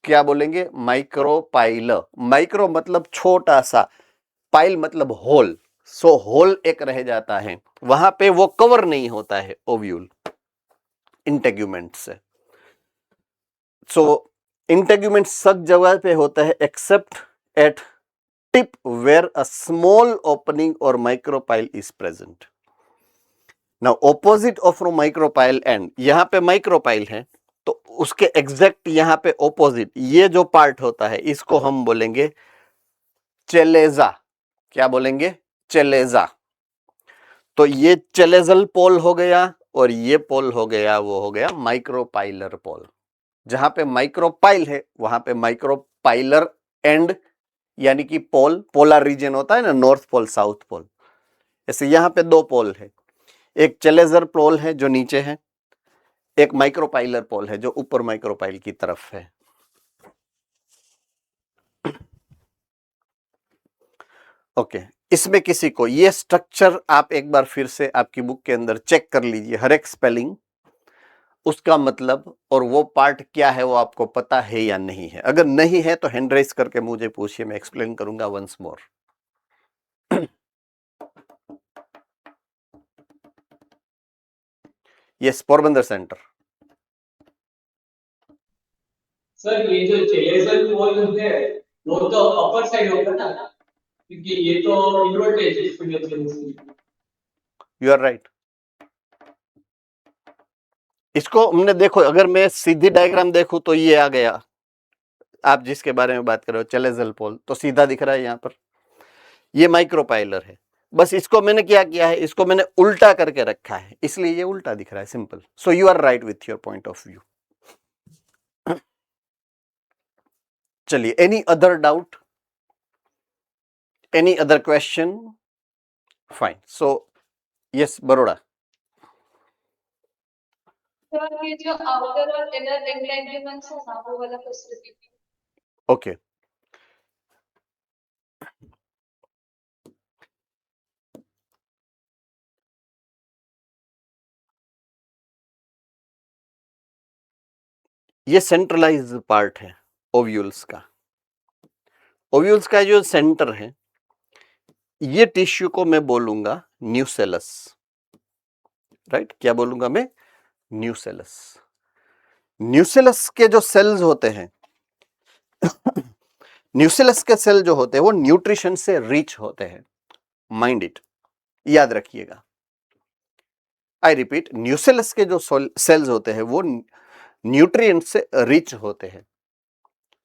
Speaker 1: क्या बोलेंगे? माइक्रोपाइल। माइक्रो मतलब छोटा सा, पाइल मतलब होल। सो होल एक रह जाता है, वहां पे वो कवर नहीं होता है ओव्यूल इंटेग्यूमेंट से। सो इंटेग्यूमेंट सब जगह पे होता है except at tip where a small opening और micropyle is present. Now opposite of micropyle end, यहां पे माइक्रोपाइल है तो उसके एग्जैक्ट यहां पे ऑपोजिट ये जो पार्ट होता है इसको हम बोलेंगे चेलेजा। क्या बोलेंगे? चेलेजा। तो ये चेलेजल पोल हो गया और ये पोल हो गया, वो हो गया माइक्रोपाइलर पोल। जहां पे माइक्रोपाइल है वहां पे माइक्रोपाइलर एंड यानी कि पोल, पोलर रीजन होता है ना, नॉर्थ पोल साउथ पोल। ऐसे यहां पे दो पोल है, एक चेलेजर पोल है जो नीचे है, एक माइक्रोपाइलर पोल है जो ऊपर माइक्रोपाइल की तरफ है। ओके, इसमें किसी को ये स्ट्रक्चर आप एक बार फिर से आपकी बुक के अंदर चेक कर लीजिए, हर एक स्पेलिंग, उसका मतलब और वो पार्ट क्या है वो आपको पता है या नहीं है। अगर नहीं है तो हैंड रेज करके मुझे पूछिए, मैं एक्सप्लेन करूंगा once more. Yes, Porbandar centre.
Speaker 3: Sir ये जो चेलेजल पोल है वो तो अपर साइड होगा ना, क्योंकि ये तो इन्वर्टेड है।
Speaker 1: You are right. इसको हमने देखो, अगर मैं सीधी डायग्राम देखूं तो ये आ गया, आप जिसके बारे में बात कर रहे हो चेलेजल पोल, तो सीधा दिख रहा है यहां पर, ये माइक्रोपाइलर है। बस इसको मैंने क्या किया है, इसको मैंने उल्टा करके रखा है, इसलिए ये उल्टा दिख रहा है, simple. So you are right with your point of view. चलिए, any other doubt, any other question? Fine. So yes, Baroda.
Speaker 2: Sir ये जो आउटर और इनर इंटेग्यूमेंट्स है ना, वो वाला फैसिलिटी।
Speaker 1: ओके, ये सेंट्रलाइज पार्ट है ओव्यूल्स का। ओव्यूल्स का जो सेंटर है, ये टिश्यू को मैं बोलूंगा न्यूसेलस, राइट? क्या बोलूंगा मैं? न्यूसेलस। न्यूसेलस के जो सेल्स होते हैं न्यूसेलस के सेल जो होते हैं वो न्यूट्रिशन से रिच होते हैं। माइंड इट, याद रखिएगा। आई रिपीट, न्यूसेलस के जो सेल्स होते हैं वो न्यूट्रिएंट से रिच होते हैं।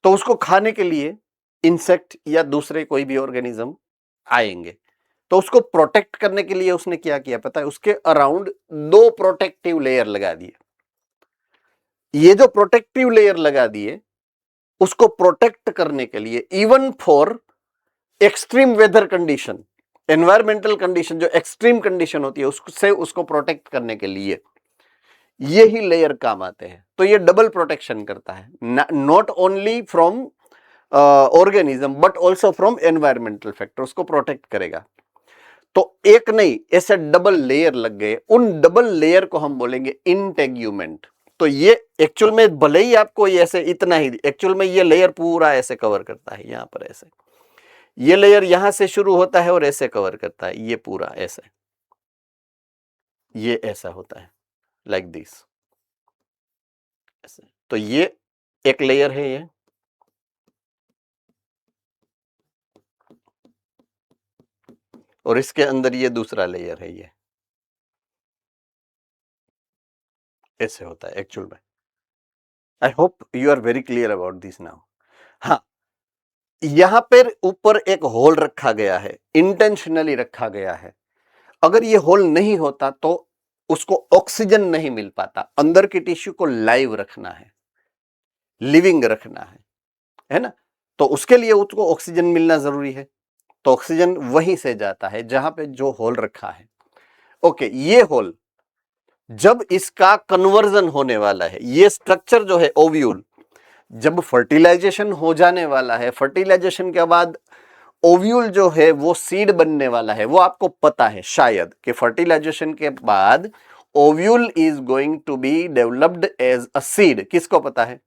Speaker 1: तो उसको खाने के लिए इंसेक्ट या दूसरे कोई भी ऑर्गेनिज्म आएंगे, तो उसको प्रोटेक्ट करने के लिए उसने क्या किया पता है? उसके अराउंड दो प्रोटेक्टिव लेयर लगा दिए। ये जो प्रोटेक्टिव लेयर लगा दिए, उसको प्रोटेक्ट करने के लिए, even for extreme weather condition, environmental condition, जो एक्सट्रीम कंडीशन होती है उससे उसको प्रोटेक्ट करने के लिए ये ही लेयर काम आते हैं। तो ये डबल प्रोटेक्शन करता है, not only from organism but also from environmental factor, उसको प्रोटेक्ट करेगा। तो एक नहीं, ऐसे डबल लेयर लग गए, उन डबल लेयर को हम बोलेंगे इंटेग्यूमेंट। तो ये एक्चुअल में भले ही आपको ये ऐसे इतना ही, एक्चुअल में ये लेयर पूरा ऐसे कवर करता है, यहां पर ऐसे, ये लेयर यहां से शुरू होता है और ऐसे कवर करता है, ये पूरा ऐसे, ये ऐसा होता है लाइक दिस ऐसे। तो ये एक लेयर है ये, और इसके अंदर ये दूसरा लेयर है, ये ऐसे होता है एक्चुअल में। I hope you are very clear about this now. हाँ, यहां पर ऊपर एक होल रखा गया है, इंटेंशनली रखा गया है। अगर ये होल नहीं होता तो उसको ऑक्सीजन नहीं मिल पाता। अंदर की टिश्यू को लाइव रखना है, लिविंग रखना है ना? तो उसके लिए उसको ऑक्सीजन मिलना जरूरी है। तो ऑक्सीजन वहीं से जाता है जहां पे जो होल रखा है। ओके, ये होल जब इसका कन्वर्जन होने वाला है, ये स्ट्रक्चर जो है ओव्यूल, जब फर्टिलाइजेशन हो जाने वाला है, फर्टिलाइजेशन के बाद ओव्यूल जो है वो सीड बनने वाला है। वो आपको पता है शायद कि फर्टिलाइजेशन के बाद ovule is going to be developed as a seed. किसको पता है?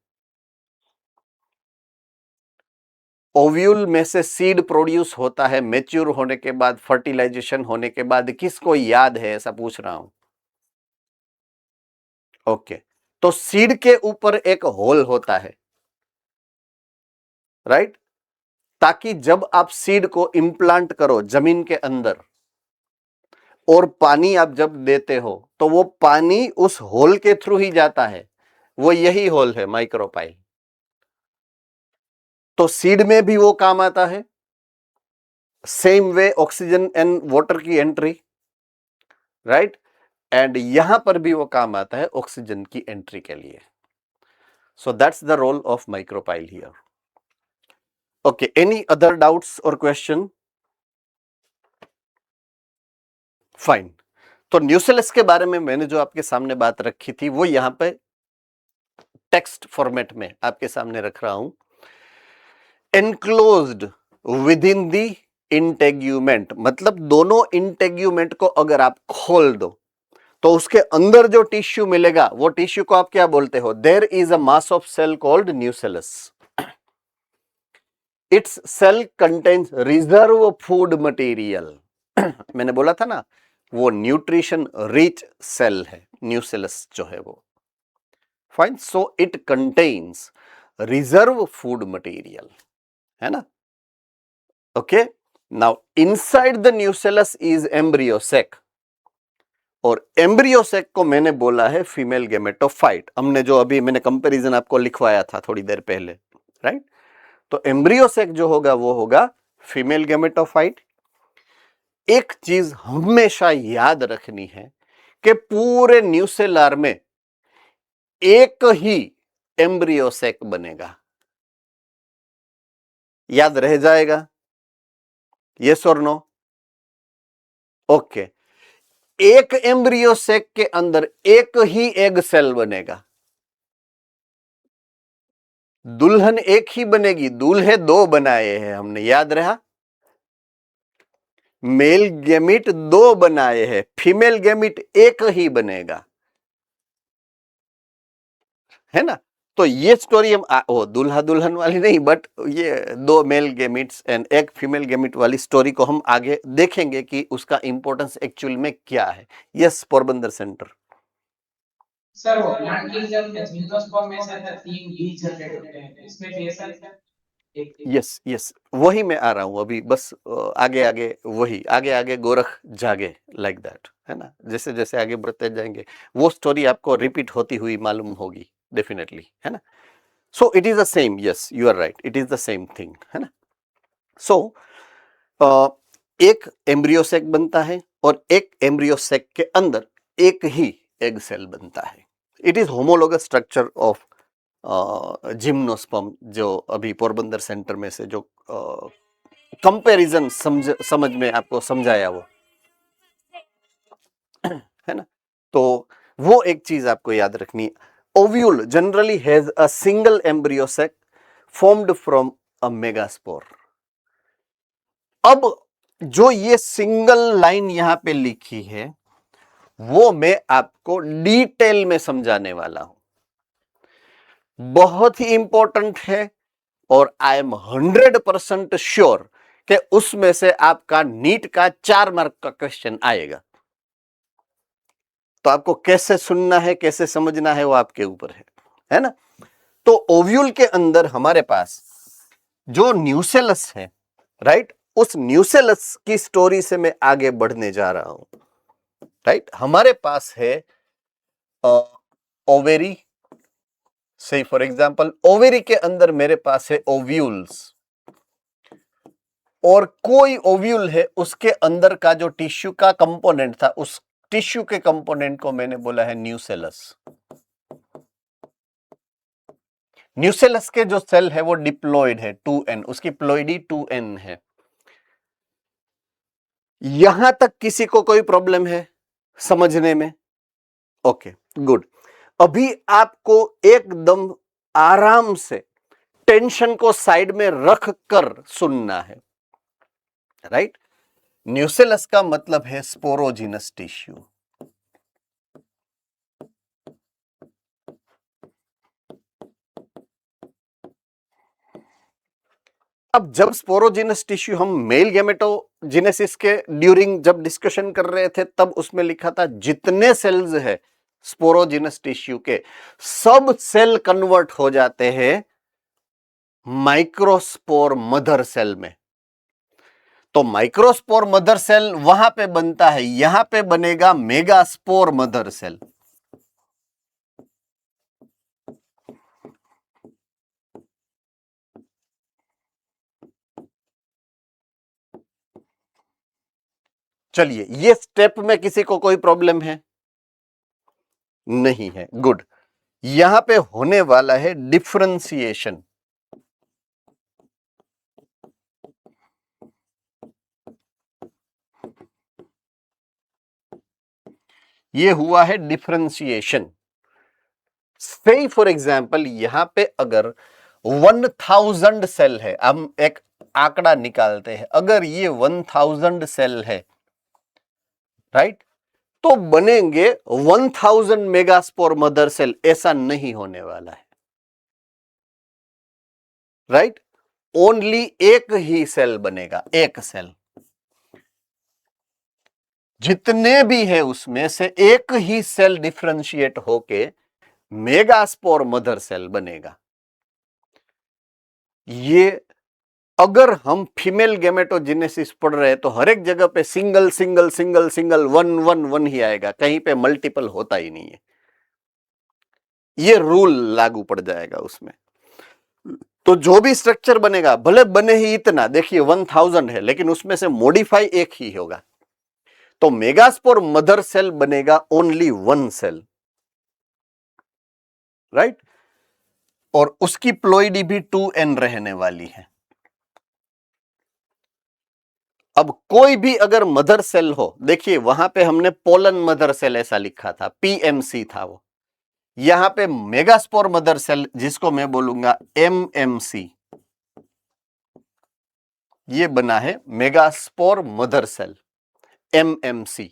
Speaker 1: ओव्यूल में से सीड प्रोड्यूस होता है मैच्योर होने के बाद, फर्टिलाइजेशन होने के बाद। किसको याद है? ऐसा पूछ रहा हूं। ओके, तो सीड के ऊपर एक होल होता है, राइट? ताकि जब आप सीड को इम्प्लांट करो जमीन के अंदर और पानी आप जब देते हो तो वो पानी उस होल के थ्रू ही जाता है। वो यही होल है माइक्रोपाइल। तो सीड में भी वो काम आता है, same way oxygen and water की एंट्री, राइट? एंड यहां पर भी वो काम आता है ऑक्सीजन की एंट्री के लिए। So that's the role of micropyle here. Okay, any other doubts और क्वेश्चन? फाइन। तो न्यूसेलस के बारे में मैंने जो आपके सामने बात रखी थी वो यहां पे टेक्स्ट फॉर्मेट में आपके सामने रख रहा हूं। Enclosed with in the integument, मतलब दोनों इंटेग्यूमेंट को अगर आप खोल दो तो उसके अंदर जो टिश्यू मिलेगा वो टिश्यू को आप क्या बोलते हो? There is a mass of cell called nucellus. Its cell contains reserve food material. मैंने बोला था ना, वो न्यूट्रिशन रिच सेल है न्यूसेलस जो है वो। Fine, so it contains reserve food material, है ना? Okay, now inside the nucellus is embryo sac, और एम्ब्रियो सेक को मैंने बोला है फीमेल गेमेटोफाइट। हमने जो अभी मैंने कंपैरिजन आपको लिखवाया था थोड़ी देर पहले, राइट? तो एम्ब्रियो सेक जो होगा वो होगा फीमेल गेमेटोफाइट। एक चीज हमेशा याद रखनी है कि पूरे न्यूसेलर में एक ही एम्ब्रियो सेक बनेगा। याद रह जाएगा? यस और नो? ओके, एक एम्ब्रियो सेक के अंदर एक ही एग सेल बनेगा। दुल्हन एक ही बनेगी, दूल्हे दो बनाए हैं हमने, याद रहा? मेल गेमिट दो बनाए हैं, फीमेल गेमिट एक ही बनेगा, है ना? तो ये स्टोरी हम दूल्हा दुल्हन वाली नहीं, बट ये दो मेल गेमिट्स एंड एक फीमेल गेमिट वाली स्टोरी को हम आगे देखेंगे कि उसका इंपॉर्टेंस एक्चुअल में क्या है। Yes, Porbandar centre.
Speaker 3: सर वो प्लांट की जब जिम्नोस्पर्म में से 3 बीज जनरेट होते हैं, इसमें भी ऐसा है?
Speaker 1: यस यस, वही मैं आ रहा हूं अभी, बस आगे आगे वही, आगे आगे गोरख जागे, लाइक दैट, है ना? जैसे जैसे आगे बढ़ते जाएंगे वो स्टोरी आपको रिपीट होती हुई मालूम होगी डेफिनेटली, है ना? So it is the same, yes you are right, it is the same thing, है ना? सो एक एम्ब्रियो सेक बनता है और एक एम्ब्रियो सेक के अंदर एक ही एग सेल बनता है। It is homologous structure of gymnosperm, जो अभी पोरबंदर सेंटर में से जो कंपैरिजन समझ में आपको समझाया वो, है ना। तो वो एक चीज आपको याद रखनी। Ovule generally has a single embryo sac formed from a megaspore। अब जो ये सिंगल लाइन यहां पे लिखी है वो मैं आपको डिटेल में समझाने वाला हूं, बहुत ही इंपॉर्टेंट है, और आई एम 100% श्योर कि उसमें से आपका नीट का 4 मार्क का क्वेश्चन आएगा। तो आपको कैसे सुनना है, कैसे समझना है, वो आपके ऊपर है ना। तो ओव्यूल के अंदर हमारे पास जो न्यूसेलस है, राइट, उस न्यूसेलस की स्टोरी से मैं आगे बढ़ने जा रहा हूं, राइट। हमारे पास है ओवेरी, से फॉर एग्जांपल ओवेरी के अंदर मेरे पास है ओव्यूल्स, और कोई ओव्यूल है उसके अंदर का जो टिश्यू का कंपोनेंट था, उस टिश्यू के कंपोनेंट को मैंने बोला है न्यूसेलस। न्यूसेलस के जो सेल है वो डिप्लॉइड है, 2n, उसकी प्लॉइडी 2n है। यहां तक किसी को कोई प्रॉब्लम है समझने में? Okay, good. अभी आपको एकदम आराम से टेंशन को साइड में रख कर सुनना है, राइट। न्यूसेलस का मतलब है स्पोरोजिनस टिश्यू। अब जब स्पोरोजिनस टिश्यू हम मेल गैमेटोजेनेसिस के ड्यूरिंग जब डिस्कशन कर रहे थे, तब उसमें लिखा था जितने सेल्स है स्पोरोजिनस टिश्यू के, सब सेल कन्वर्ट हो जाते हैं माइक्रोस्पोर मदर सेल में। तो माइक्रोस्पोर मदर सेल वहां पे बनता है, यहां पे बनेगा मेगास्पोर मदर सेल। चलिए, ये स्टेप में किसी को कोई प्रॉब्लम है? नहीं है, गुड। यहां पे होने वाला है डिफरेंशिएशन। ये हुआ है डिफरेंशिएशन। से फॉर एग्जाम्पल यहां पे अगर 1000 सेल है, हम एक आंकड़ा निकालते हैं, अगर ये 1000 सेल है, राइट, तो बनेंगे 1000 मेगास्पोर मदर सेल। ऐसा नहीं होने वाला है, राइट। ओनली एक ही सेल बनेगा, एक सेल। जितने भी है उसमें से एक ही सेल डिफरेंशिएट होके मेगास्पोर मदर सेल बनेगा। ये अगर हम फीमेल गैमेटोजेनेसिस पढ़ रहे हैं तो हर एक जगह पे सिंगल सिंगल सिंगल सिंगल 1 1 1 ही आएगा, कहीं पे मल्टीपल होता ही नहीं है। ये रूल लागू पड़ जाएगा उसमें। तो जो भी स्ट्रक्चर बनेगा, भले बने ही इतना, देखिए 1000 है, लेकिन उसमें से मॉडिफाई एक ही होगा। तो मेगास्पोर मदर सेल बनेगा ओनली 1 सेल, राइट, और उसकी प्लॉइडी भी 2n रहने वाली है। अब कोई भी अगर मदर सेल हो, देखिए वहां पे हमने पोलन मदर सेल ऐसा लिखा था, पीएमसी था वो। यहां पे मेगास्पोर मदर सेल, जिसको मैं बोलूंगा एमएमसी, ये बना है मेगास्पोर मदर सेल, एमएमसी।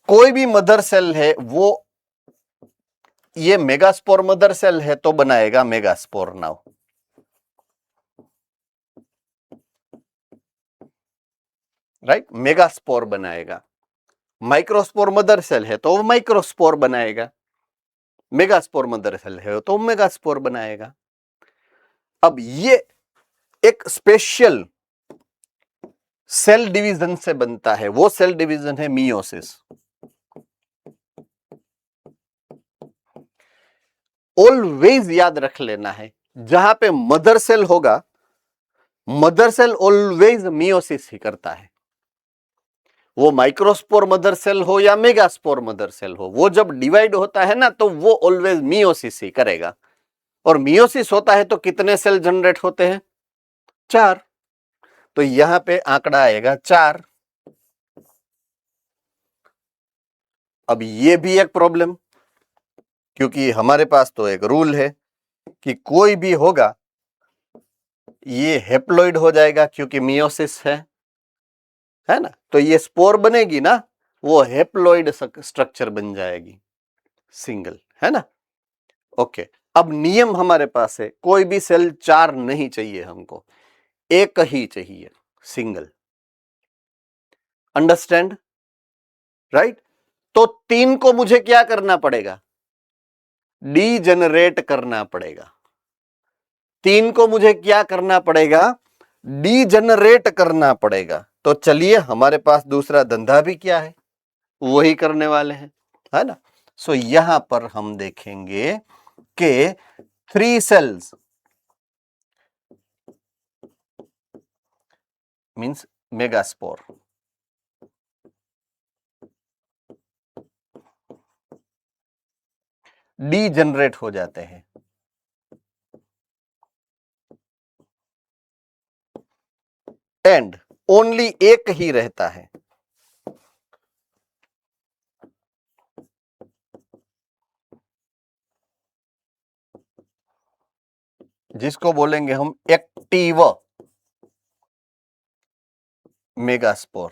Speaker 1: कोई भी मदर सेल है वो, ये मेगास्पोर मदर सेल है तो बनाएगा मेगास्पोर नाउ, राइट, मेगास्पोर बनाएगा। माइक्रोस्पोर मदर सेल है तो वो माइक्रोस्पोर बनाएगा, मेगास्पोर मदर सेल है तो मेगास्पोर बनाएगा। अब ये एक स्पेशल सेल डिवीजन से बनता है, वो सेल डिवीजन है मियोसिस। ऑलवेज याद रख लेना है, जहां पे मदर सेल होगा, मदर सेल ऑलवेज मियोसिस ही करता है। वो माइक्रोस्पोर मदर सेल हो या मेगास्पोर मदर सेल हो, वो जब डिवाइड होता है ना तो वो ऑलवेज मियोसिस ही करेगा। और मियोसिस होता है तो कितने सेल जनरेट होते हैं? 4। तो यहां पे आंकड़ा आएगा 4। अब ये भी एक प्रॉब्लम, क्योंकि हमारे पास तो एक रूल है कि कोई भी होगा ये हेप्लॉइड हो जाएगा, क्योंकि मियोसिस है ना। तो ये स्पोर बनेगी ना, वो हेप्लॉइड स्ट्रक्चर बन जाएगी, सिंगल, है ना। ओके, अब नियम हमारे पास है, कोई भी सेल 4 नहीं चाहिए हमको, एक ही चाहिए, सिंगल। Understand, right. तो 3 को मुझे क्या करना पड़ेगा? डीजेनरेट करना पड़ेगा। 3 को मुझे क्या करना पड़ेगा? डीजेनरेट करना पड़ेगा। तो चलिए, हमारे पास दूसरा धंधा भी क्या है, वही करने वाले हैं, है ना। सो यहां पर हम देखेंगे कि 3 सेल्स मींस मेगास्पोर, डीजेनरेट हो जाते हैं। एंड ओनली एक ही रहता है, जिसको बोलेंगे हम एक्टिव मेगास्पोर,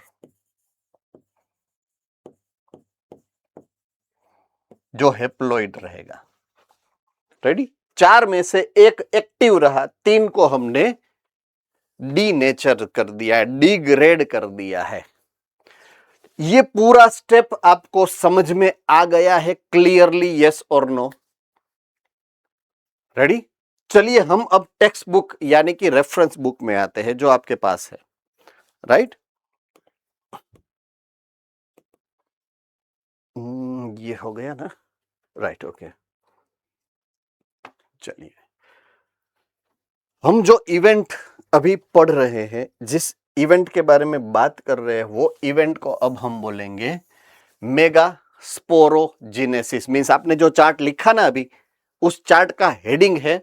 Speaker 1: जो हेप्लॉइड रहेगा। रेडी? 4 में से एक एक्टिव रहा, 3 को हमने डीनेचर कर दिया है, डिग्रेड कर दिया है। ये पूरा स्टेप आपको समझ में आ गया है क्लियरली, यस और नो? रेडी? चलिए हम अब टेक्स्ट बुक यानी कि रेफरेंस बुक में आते हैं, जो आपके पास है, राइट। ये हो गया ना, राइट, ओके। चलिए, हम जो इवेंट अभी पढ़ रहे हैं, जिस इवेंट के बारे में बात कर रहे हैं, वो इवेंट को अब हम बोलेंगे मेगा स्पोरोजिनेसिस। मींस आपने जो चार्ट लिखा ना अभी, उस चार्ट का हेडिंग है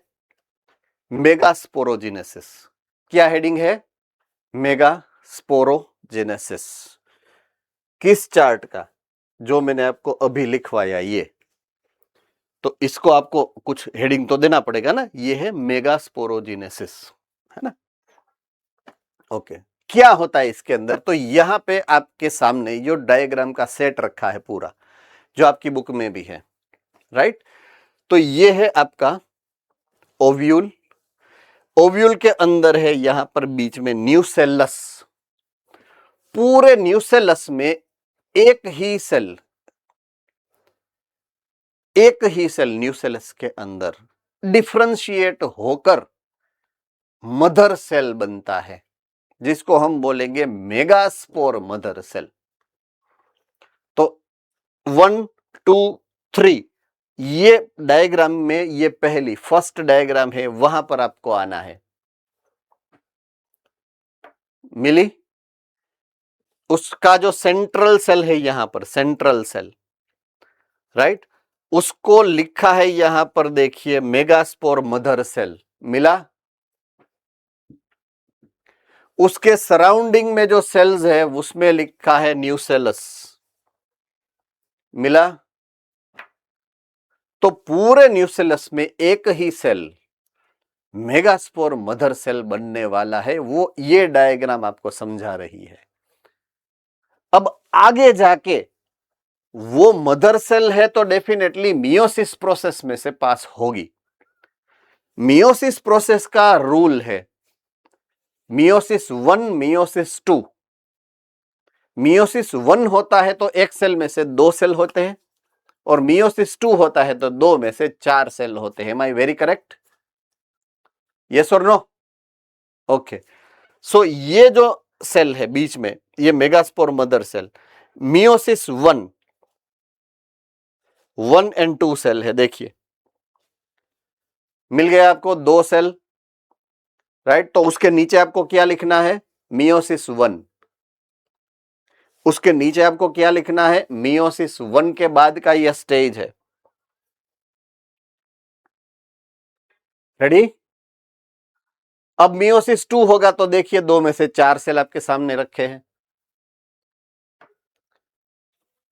Speaker 1: मेगा स्पोरोजिनेसिस। क्या हेडिंग है? मेगा स्पोरोजिनेसिस। किस चार्ट का? जो मैंने आपको अभी लिखवाया ये। तो इसको आपको कुछ हेडिंग तो देना पड़ेगा ना। ये है मेगा स्पोरोजिनेसिस, है ना। ओके, क्या होता है इसके अंदर? तो यहां पे आपके सामने जो डायग्राम का सेट रखा है पूरा, जो आपकी बुक में भी है, राइट। तो ये है आपका ओव्यूल। ओव्यूल के अंदर है यहां पर बीच में न्यूसेलस। पूरे न्यूसेलस में एक ही सेल न्यूसेलस के अंदर डिफरेंशिएट होकर मदर सेल बनता है, जिसको हम बोलेंगे मेगास्पोर मदर सेल। तो 1 2 3 ये डायग्राम में ये पहली फर्स्ट डायग्राम है, वहां पर आपको आना है। मिली? उसका जो सेंट्रल सेल है यहां पर, सेंट्रल सेल, राइट, उसको लिखा है यहां पर, देखिए मेगास्पोर मदर सेल। मिला? उसके सराउंडिंग में जो सेल्स है उसमें लिखा है न्यूसेलस। मिला? तो पूरे न्यूसेलस में एक ही सेल मेगास्पोर मदर सेल बनने वाला है। वो ये डायग्राम आपको समझा रही है। अब आगे जाके वो मदर सेल है तो डेफिनेटली मियोसिस प्रोसेस में से पास होगी। मियोसिस प्रोसेस का रूल है मियोसिस 1, मियोसिस 2। मियोसिस 1 होता है तो एक सेल में से 2 सेल होते हैं, और मियोसिस 2 होता है तो 2 में से 4 सेल होते हैं। Am I very correct? Yes और नो? ओके, सो ये जो सेल है बीच में, ये megaspore mother cell, meiosis 1 and 2 cell है। देखिए मिल गया आपको 2 सेल, राइट। तो उसके नीचे आपको क्या लिखना है? मियोसिस 1। उसके नीचे आपको क्या लिखना है, मियोसिस 1 के बाद का यह स्टेज है। रेडी? अब मियोसिस 2 होगा तो देखिए 2 में से 4 सेल आपके सामने रखे हैं,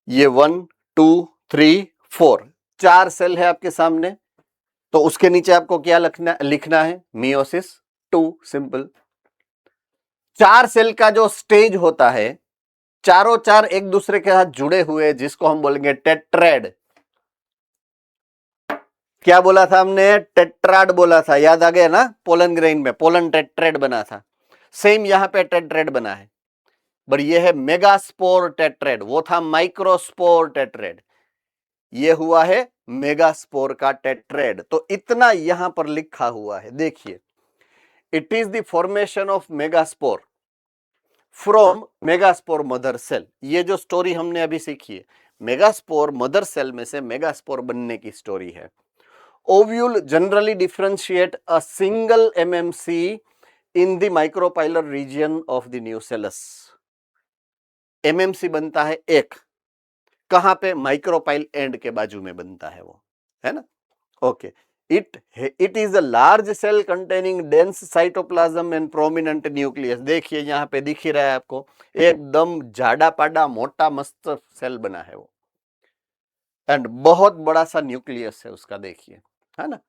Speaker 1: ये 1 2 3 4 4 सेल है आपके सामने। तो उसके नीचे आपको क्या लिखना है, मियोसिस 2, सिंपल। 4 सेल का जो स्टेज होता है, चारों चार एक दूसरे के साथ जुड़े हुए, जिसको हम बोलेंगे टेट्रेड। क्या बोला था हमने, टेट्राड बोला था, याद आ गया ना? पोलन ग्रेन में पोलन टेट्रेड बना था, सेम यहां पे टेट्रेड बना है, पर यह है मेगास्पोर टेट्रेड, वो था माइक्रोस्पोर टेट्रेड, ये हुआ है मेगास्पोर का टेट्रेड। तो इतना यहां पर लिखा हुआ है, देखिए, it is the formation of megaspore from megaspore mother cell. ये जो स्टोरी हमने अभी सीखी है, मेगास्पोर मदर सेल में से मेगास्पोर बनने की स्टोरी है। Ovule generally differentiate a single MMC in the micropylar reason of the nucellus. MMC बनता है एक, कहां पे, माइक्रोपाइल एंड के बाजू में बनता है वो, है ना? Okay, it is a large cell containing dense cytoplasm and prominent nucleus. देखिए यहां पे दिख ही रहा है आपको, एकदम जाड़ा पाडा मोटा मस्त सेल बना है वो, एंड बहुत बड़ा सा न्यूक्लियस है उसका, देखिए, है ना?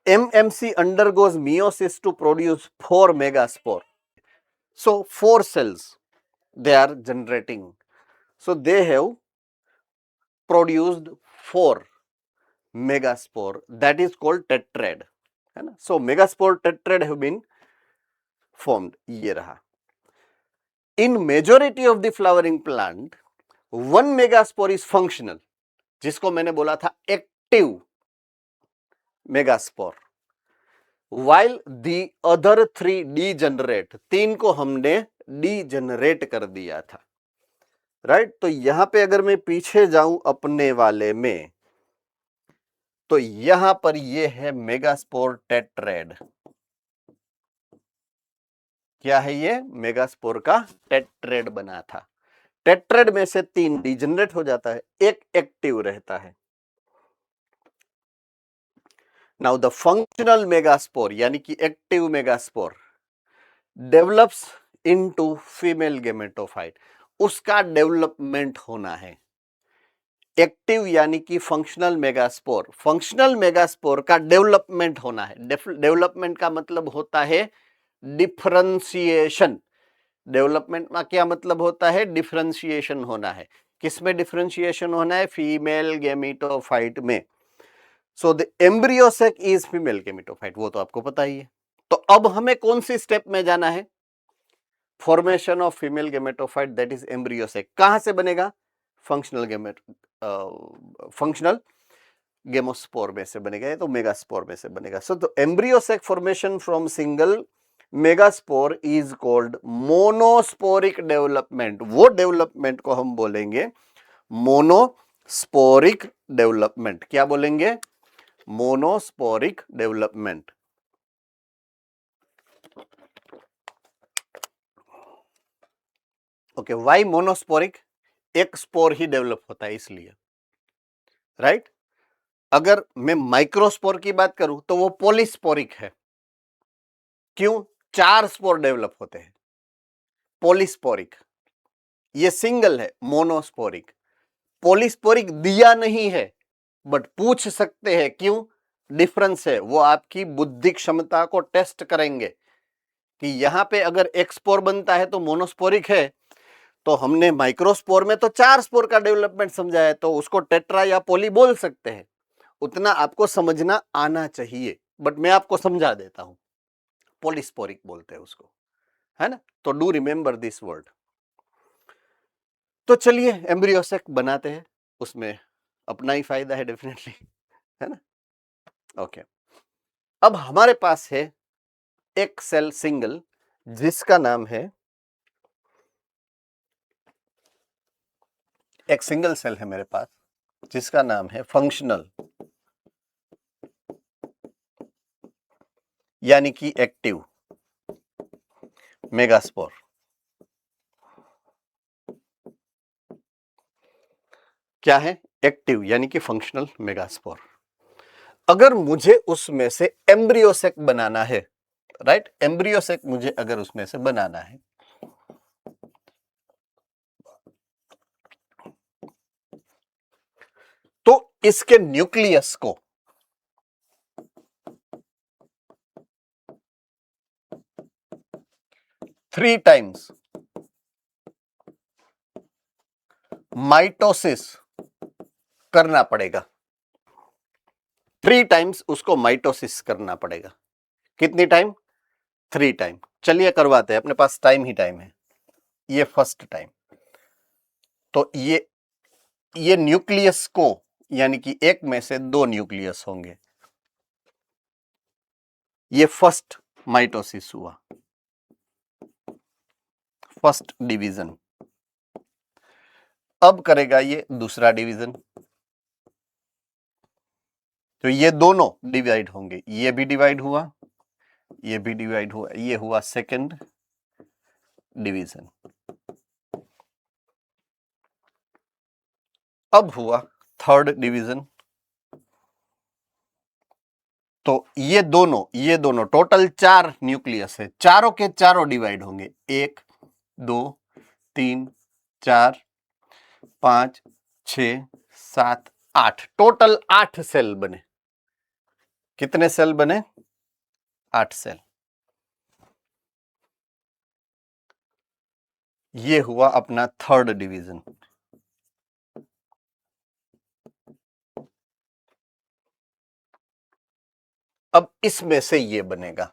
Speaker 1: MMC undergoes meiosis to produce 4 megaspore. So 4 cells they are generating. So they have produced 4 megaspore, that is called tetrad, है ना? So megaspore tetrad have been formed, ये रहा। In majority of the flowering plant, 1 megaspore is functional, जिसको मैंने बोला था active megaspore, while the other 3 degenerate, 3 को हमने डीजनरेट कर दिया था, राइट? तो यहां पे अगर मैं पीछे जाऊं अपने वाले में, तो यहां पर ये है मेगास्पोर टेट्रेड। क्या है ये? मेगास्पोर का टेट्रेड बना था। टेट्रेड में से 3 डीजनरेट हो जाता है, एक एक्टिव रहता है। नाउ द फंक्शनल मेगास्पोर यानी कि active megaspore develops into female gametophyte, उसका डेवलपमेंट होना है। एक्टिव यानी कि फंक्शनल मेगास्पोर का डेवलपमेंट होना है। डेवलपमेंट का मतलब होता है डिफरेंशिएशन। डेवलपमेंट का क्या मतलब होता है? डिफरेंशिएशन होना है। किसमें डिफरेंशिएशन होना है? फीमेल गेमेटोफाइट में। So the embryo sac is female gametophyte, वो तो आपको पता ही है। तो अब हमें कौन सी स्टेप में जाना है? Formation of female gametophyte, that is embryo सेक। कहां से बनेगा? फंक्शनल गेमोस्पोर में से बनेगा, तो मेगास्पोर में से बनेगा। सो तो embryo sac formation from single megaspore is called monosporic development. वो डेवलपमेंट को हम बोलेंगे मोनोस्पोरिक डेवलपमेंट। क्या बोलेंगे? Monosporic development. Okay, why monosporic? एक स्पोर ही डेवलप होता है इसलिए, राइट? अगर मैं माइक्रोस्पोर की बात करूं तो वो पॉलीस्पोरिक है। क्यों? 4 स्पोर डेवलप होते हैं। पॉलीस्पोरिक, ये सिंगल है, मोनोस्पोरिक। पॉलीस्पोरिक दिया नहीं है, बट पूछ सकते हैं, क्यों? डिफरेंस है, वो आपकी बुद्धि क्षमता को टेस्ट करेंगे कि यहां पे अगर एक स्पोर बनता है तो मोनोस्पोरिक है, तो हमने माइक्रोस्पोर में तो 4 स्पोर का डेवलपमेंट समझा है, तो उसको टेट्रा या पॉली बोल सकते हैं। उतना आपको समझना आना चाहिए, बट मैं आपको समझा देता हूं, पॉलीस्पोरिक बोलते हैं उसको, है ना? तो डू रिमेंबर दिस वर्ड। तो चलिए एम्ब्रियो सेक बनाते हैं, उसमें अपना ही फायदा है डेफिनेटली, है ना? ओके, अब हमारे पास है एक सेल सिंगल, जिसका नाम है, एक सिंगल सेल है मेरे पास जिसका नाम है फंक्शनल यानी कि एक्टिव मेगास्पोर। क्या है? एक्टिव यानी कि फंक्शनल मेगास्पोर। अगर मुझे उसमें से एम्ब्रियोसेक बनाना है, राइट, एम्ब्रियोसेक मुझे अगर उसमें से बनाना है, तो इसके न्यूक्लियस को थ्री टाइम्स माइटोसिस करना पड़ेगा। 3 टाइम्स उसको माइटोसिस करना पड़ेगा। कितनी टाइम? 3 टाइम। चलिए करवाते हैं, अपने पास टाइम ही टाइम है। ये फर्स्ट टाइम, तो ये न्यूक्लियस को, यानी कि एक में से 2 न्यूक्लियस होंगे। ये फर्स्ट माइटोसिस हुआ, फर्स्ट डिवीजन। अब करेगा ये दूसरा डिवीजन, तो ये दोनों डिवाइड होंगे। ये भी डिवाइड हुआ, ये भी डिवाइड हुआ, ये हुआ सेकंड डिवीजन। अब हुआ थर्ड डिवीजन, तो ये दोनों टोटल 4 न्यूक्लियस है, चारों के चारों डिवाइड होंगे। 1 2 3 4 5 6 7 8, टोटल 8 सेल बने। कितने सेल बने? 8 सेल। ये हुआ अपना थर्ड डिवीजन। अब इसमें से ये बनेगा,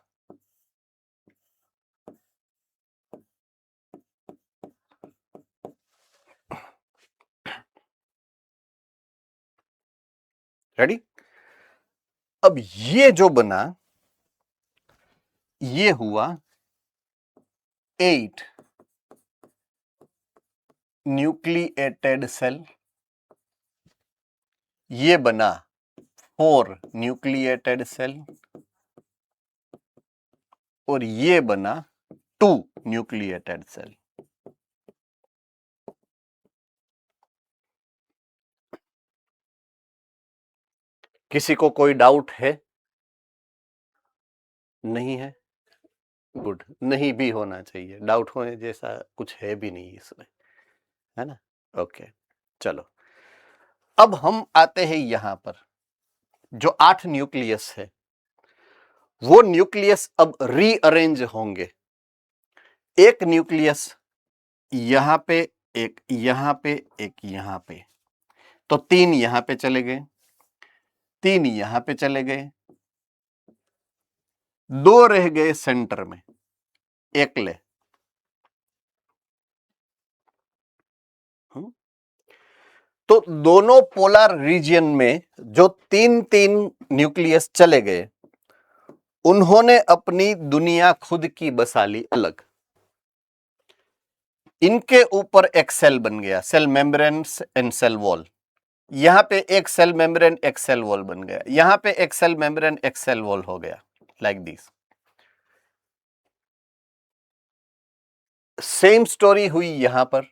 Speaker 1: रेडी? अब ये जो बना, ये हुआ 8 न्यूक्लिएटेड सेल, ये बना 4 न्यूक्लिएटेड सेल, और ये बना 2 न्यूक्लिएटेड सेल। किसी को कोई डाउट है? नहीं है? गुड, नहीं भी होना चाहिए, डाउट होने जैसा कुछ है भी नहीं इसमें, है ना? ओके, चलो अब हम आते हैं यहां पर। जो 8 न्यूक्लियस है, वो न्यूक्लियस अब रीअरेंज होंगे। एक न्यूक्लियस यहां पे, एक यहां पे, एक यहां पे, तो 3 यहां पे चले गए, 3 यहां पे चले गए, 2 रह गए सेंटर में, एकले। तो दोनों पोलर रीजियन में जो 3 न्यूक्लियस चले गए, उन्होंने अपनी दुनिया खुद की बसा ली अलग। इनके ऊपर एक सेल बन गया, cell membrane and cell wall. यहां पे एक सेल मेम्ब्रेन, एक सेल वॉल बन गया, यहां पे एक सेल मेम्ब्रेन, एक सेल वॉल हो गया, लाइक दिस। सेम स्टोरी हुई यहां पर।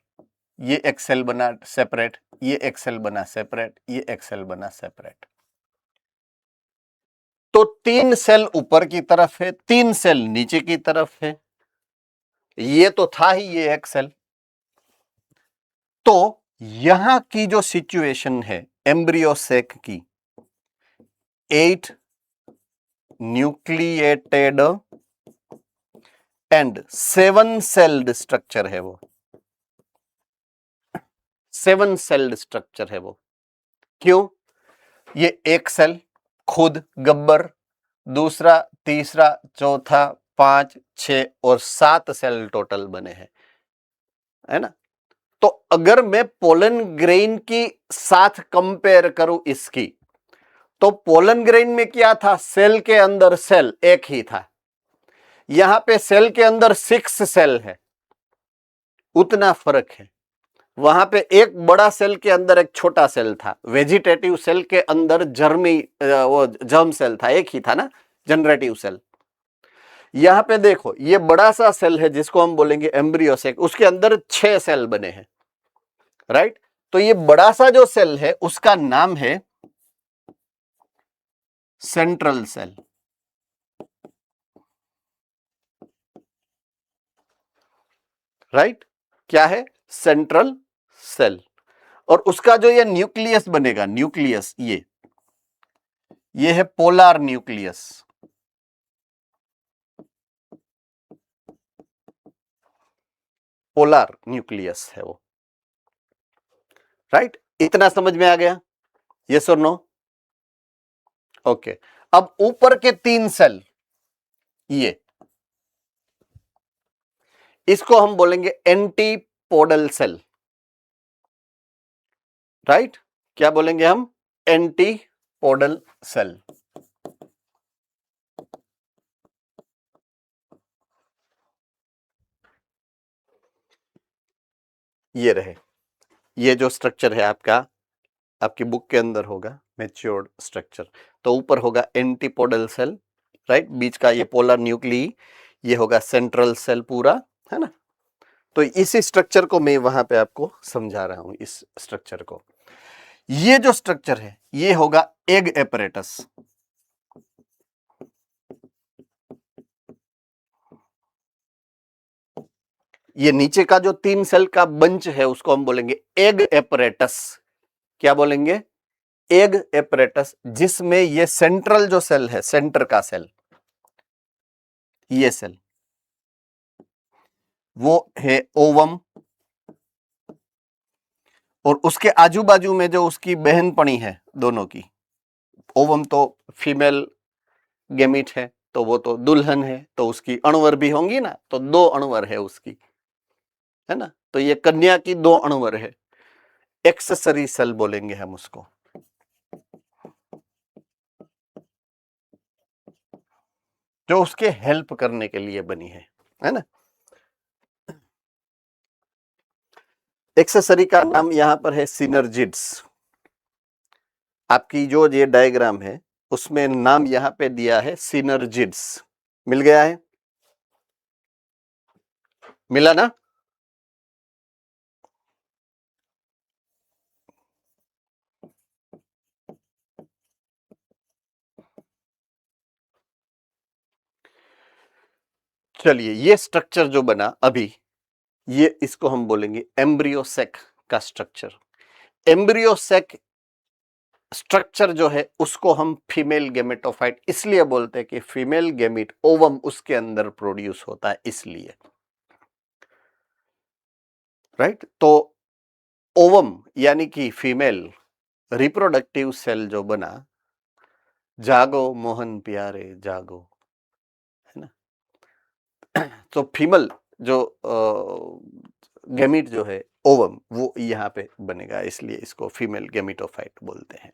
Speaker 1: ये एक सेल बना सेपरेट, ये एक सेल बना सेपरेट, ये एक सेल बना सेपरेट। तो 3 सेल ऊपर की तरफ है, 3 सेल नीचे की तरफ है। ये तो था ही ये एक सेल। तो यहां की जो सिचुएशन है एम्ब्रियोसेक की, 8 न्यूक्लिएटेड एंड 7 सेल्ड स्ट्रक्चर है वो, 7 सेल्ड स्ट्रक्चर है वो। क्यों? ये एक सेल खुद गब्बर, दूसरा, तीसरा, चौथा, 5 6 और 7 सेल टोटल बने हैं, है ना? तो अगर मैं पोलन ग्रेन की साथ कंपेयर करूं इसकी, तो पोलन ग्रेन में क्या था? सेल के अंदर सेल एक ही था। यहां पे सेल के अंदर 6 सेल है, उतना फर्क है। वहां पे एक बड़ा सेल के अंदर एक छोटा सेल था। वेजिटेटिव सेल के अंदर वो जर्म सेल था, एक ही था ना, जनरेटिव सेल। यहां पे देखो, ये बड़ा सा सेल है जिसको हम बोलेंगे एम्ब्रियोसेक, उसके अंदर 6 सेल बने हैं, राइट? तो ये बड़ा सा जो सेल है उसका नाम है सेंट्रल सेल। राइट, क्या है? Central cell. और उसका जो ये न्यूक्लियस बनेगा, न्यूक्लियस, ये है पोलर न्यूक्लियस। पोलर न्यूक्लियस है वो। राइट, इतना समझ में आ गया? यस और नो? ओके, अब ऊपर के 3 सेल, ये इसको हम बोलेंगे एंटीपोडल सेल। राइट, क्या बोलेंगे हम? Antipodal cell. ये रहे, ये जो स्ट्रक्चर है आपका, आपकी बुक के अंदर होगा मैच्योर्ड स्ट्रक्चर। तो ऊपर होगा एंटीपोडल सेल, राइट, बीच का ये पोलर न्यूक्ली, ये होगा सेंट्रल सेल पूरा, है ना। तो इसी स्ट्रक्चर को मैं वहां पे आपको समझा रहा हूं, इस स्ट्रक्चर को। ये जो स्ट्रक्चर है ये होगा एग एपरेटस। ये नीचे का जो 3 सेल का बंच है उसको हम बोलेंगे एग एपरेटस। क्या बोलेंगे? एग एपरेटस, जिसमें ये सेंट्रल जो सेल है, सेंटर का सेल, ये सेल वो है ओवम। और उसके आजू बाजू में जो उसकी बहनपणी है दोनों की, ओवम तो फीमेल गेमिट है, तो वो तो दुल्हन है, तो उसकी अणुवर भी होंगी ना, तो 2 अणुवर है उसकी, है ना। तो ये कन्या की 2 अणुवर है, एक्सेसरी सेल बोलेंगे हम उसको। जो उसके हेल्प करने के लिए बनी है ना। एक्सेसरी का नाम यहां पर है सिनर्जिड्स। आपकी जो ये डायग्राम है उसमें नाम यहां पे दिया है सिनर्जिड्स। मिल गया है? मिला ना? चलिए, ये स्ट्रक्चर जो बना अभी, ये इसको हम बोलेंगे एम्ब्रियोसेक का स्ट्रक्चर। एम्ब्रियोसेक स्ट्रक्चर जो है उसको हम फीमेल गेमेटोफाइट इसलिए बोलते हैं कि फीमेल गेमिट ओवम उसके अंदर प्रोड्यूस होता है, इसलिए। राइट, तो ओवम यानी कि फीमेल रिप्रोडक्टिव सेल जो बना, जागो मोहन प्यारे जागो, है ना। तो फीमेल जो गेमिट जो है ओवम, वो यहाँ पे बनेगा, इसलिए इसको फीमेल गेमिटोफाइट बोलते हैं।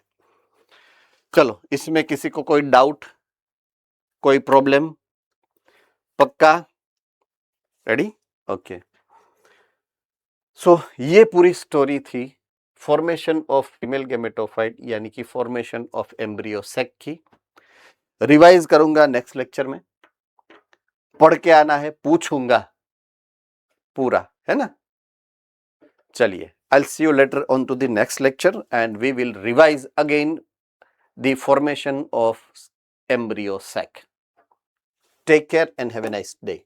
Speaker 1: चलो, इसमें किसी को कोई डाउट, कोई प्रॉब्लम? पक्का? रेडी? ओके। सो ये पूरी स्टोरी थी फॉर्मेशन ऑफ फीमेल गेमेटोफाइट यानी कि फॉर्मेशन ऑफ एम्ब्रियोसेक की। रिवाइज करूंगा नेक्स्ट लेक्चर में, पढ़ के आना है, पूछूंगा पूरा, है ना। चलिए, I'll see you later on to the next lecture and we will revise again the formation of embryo sac. Take care and have a nice day.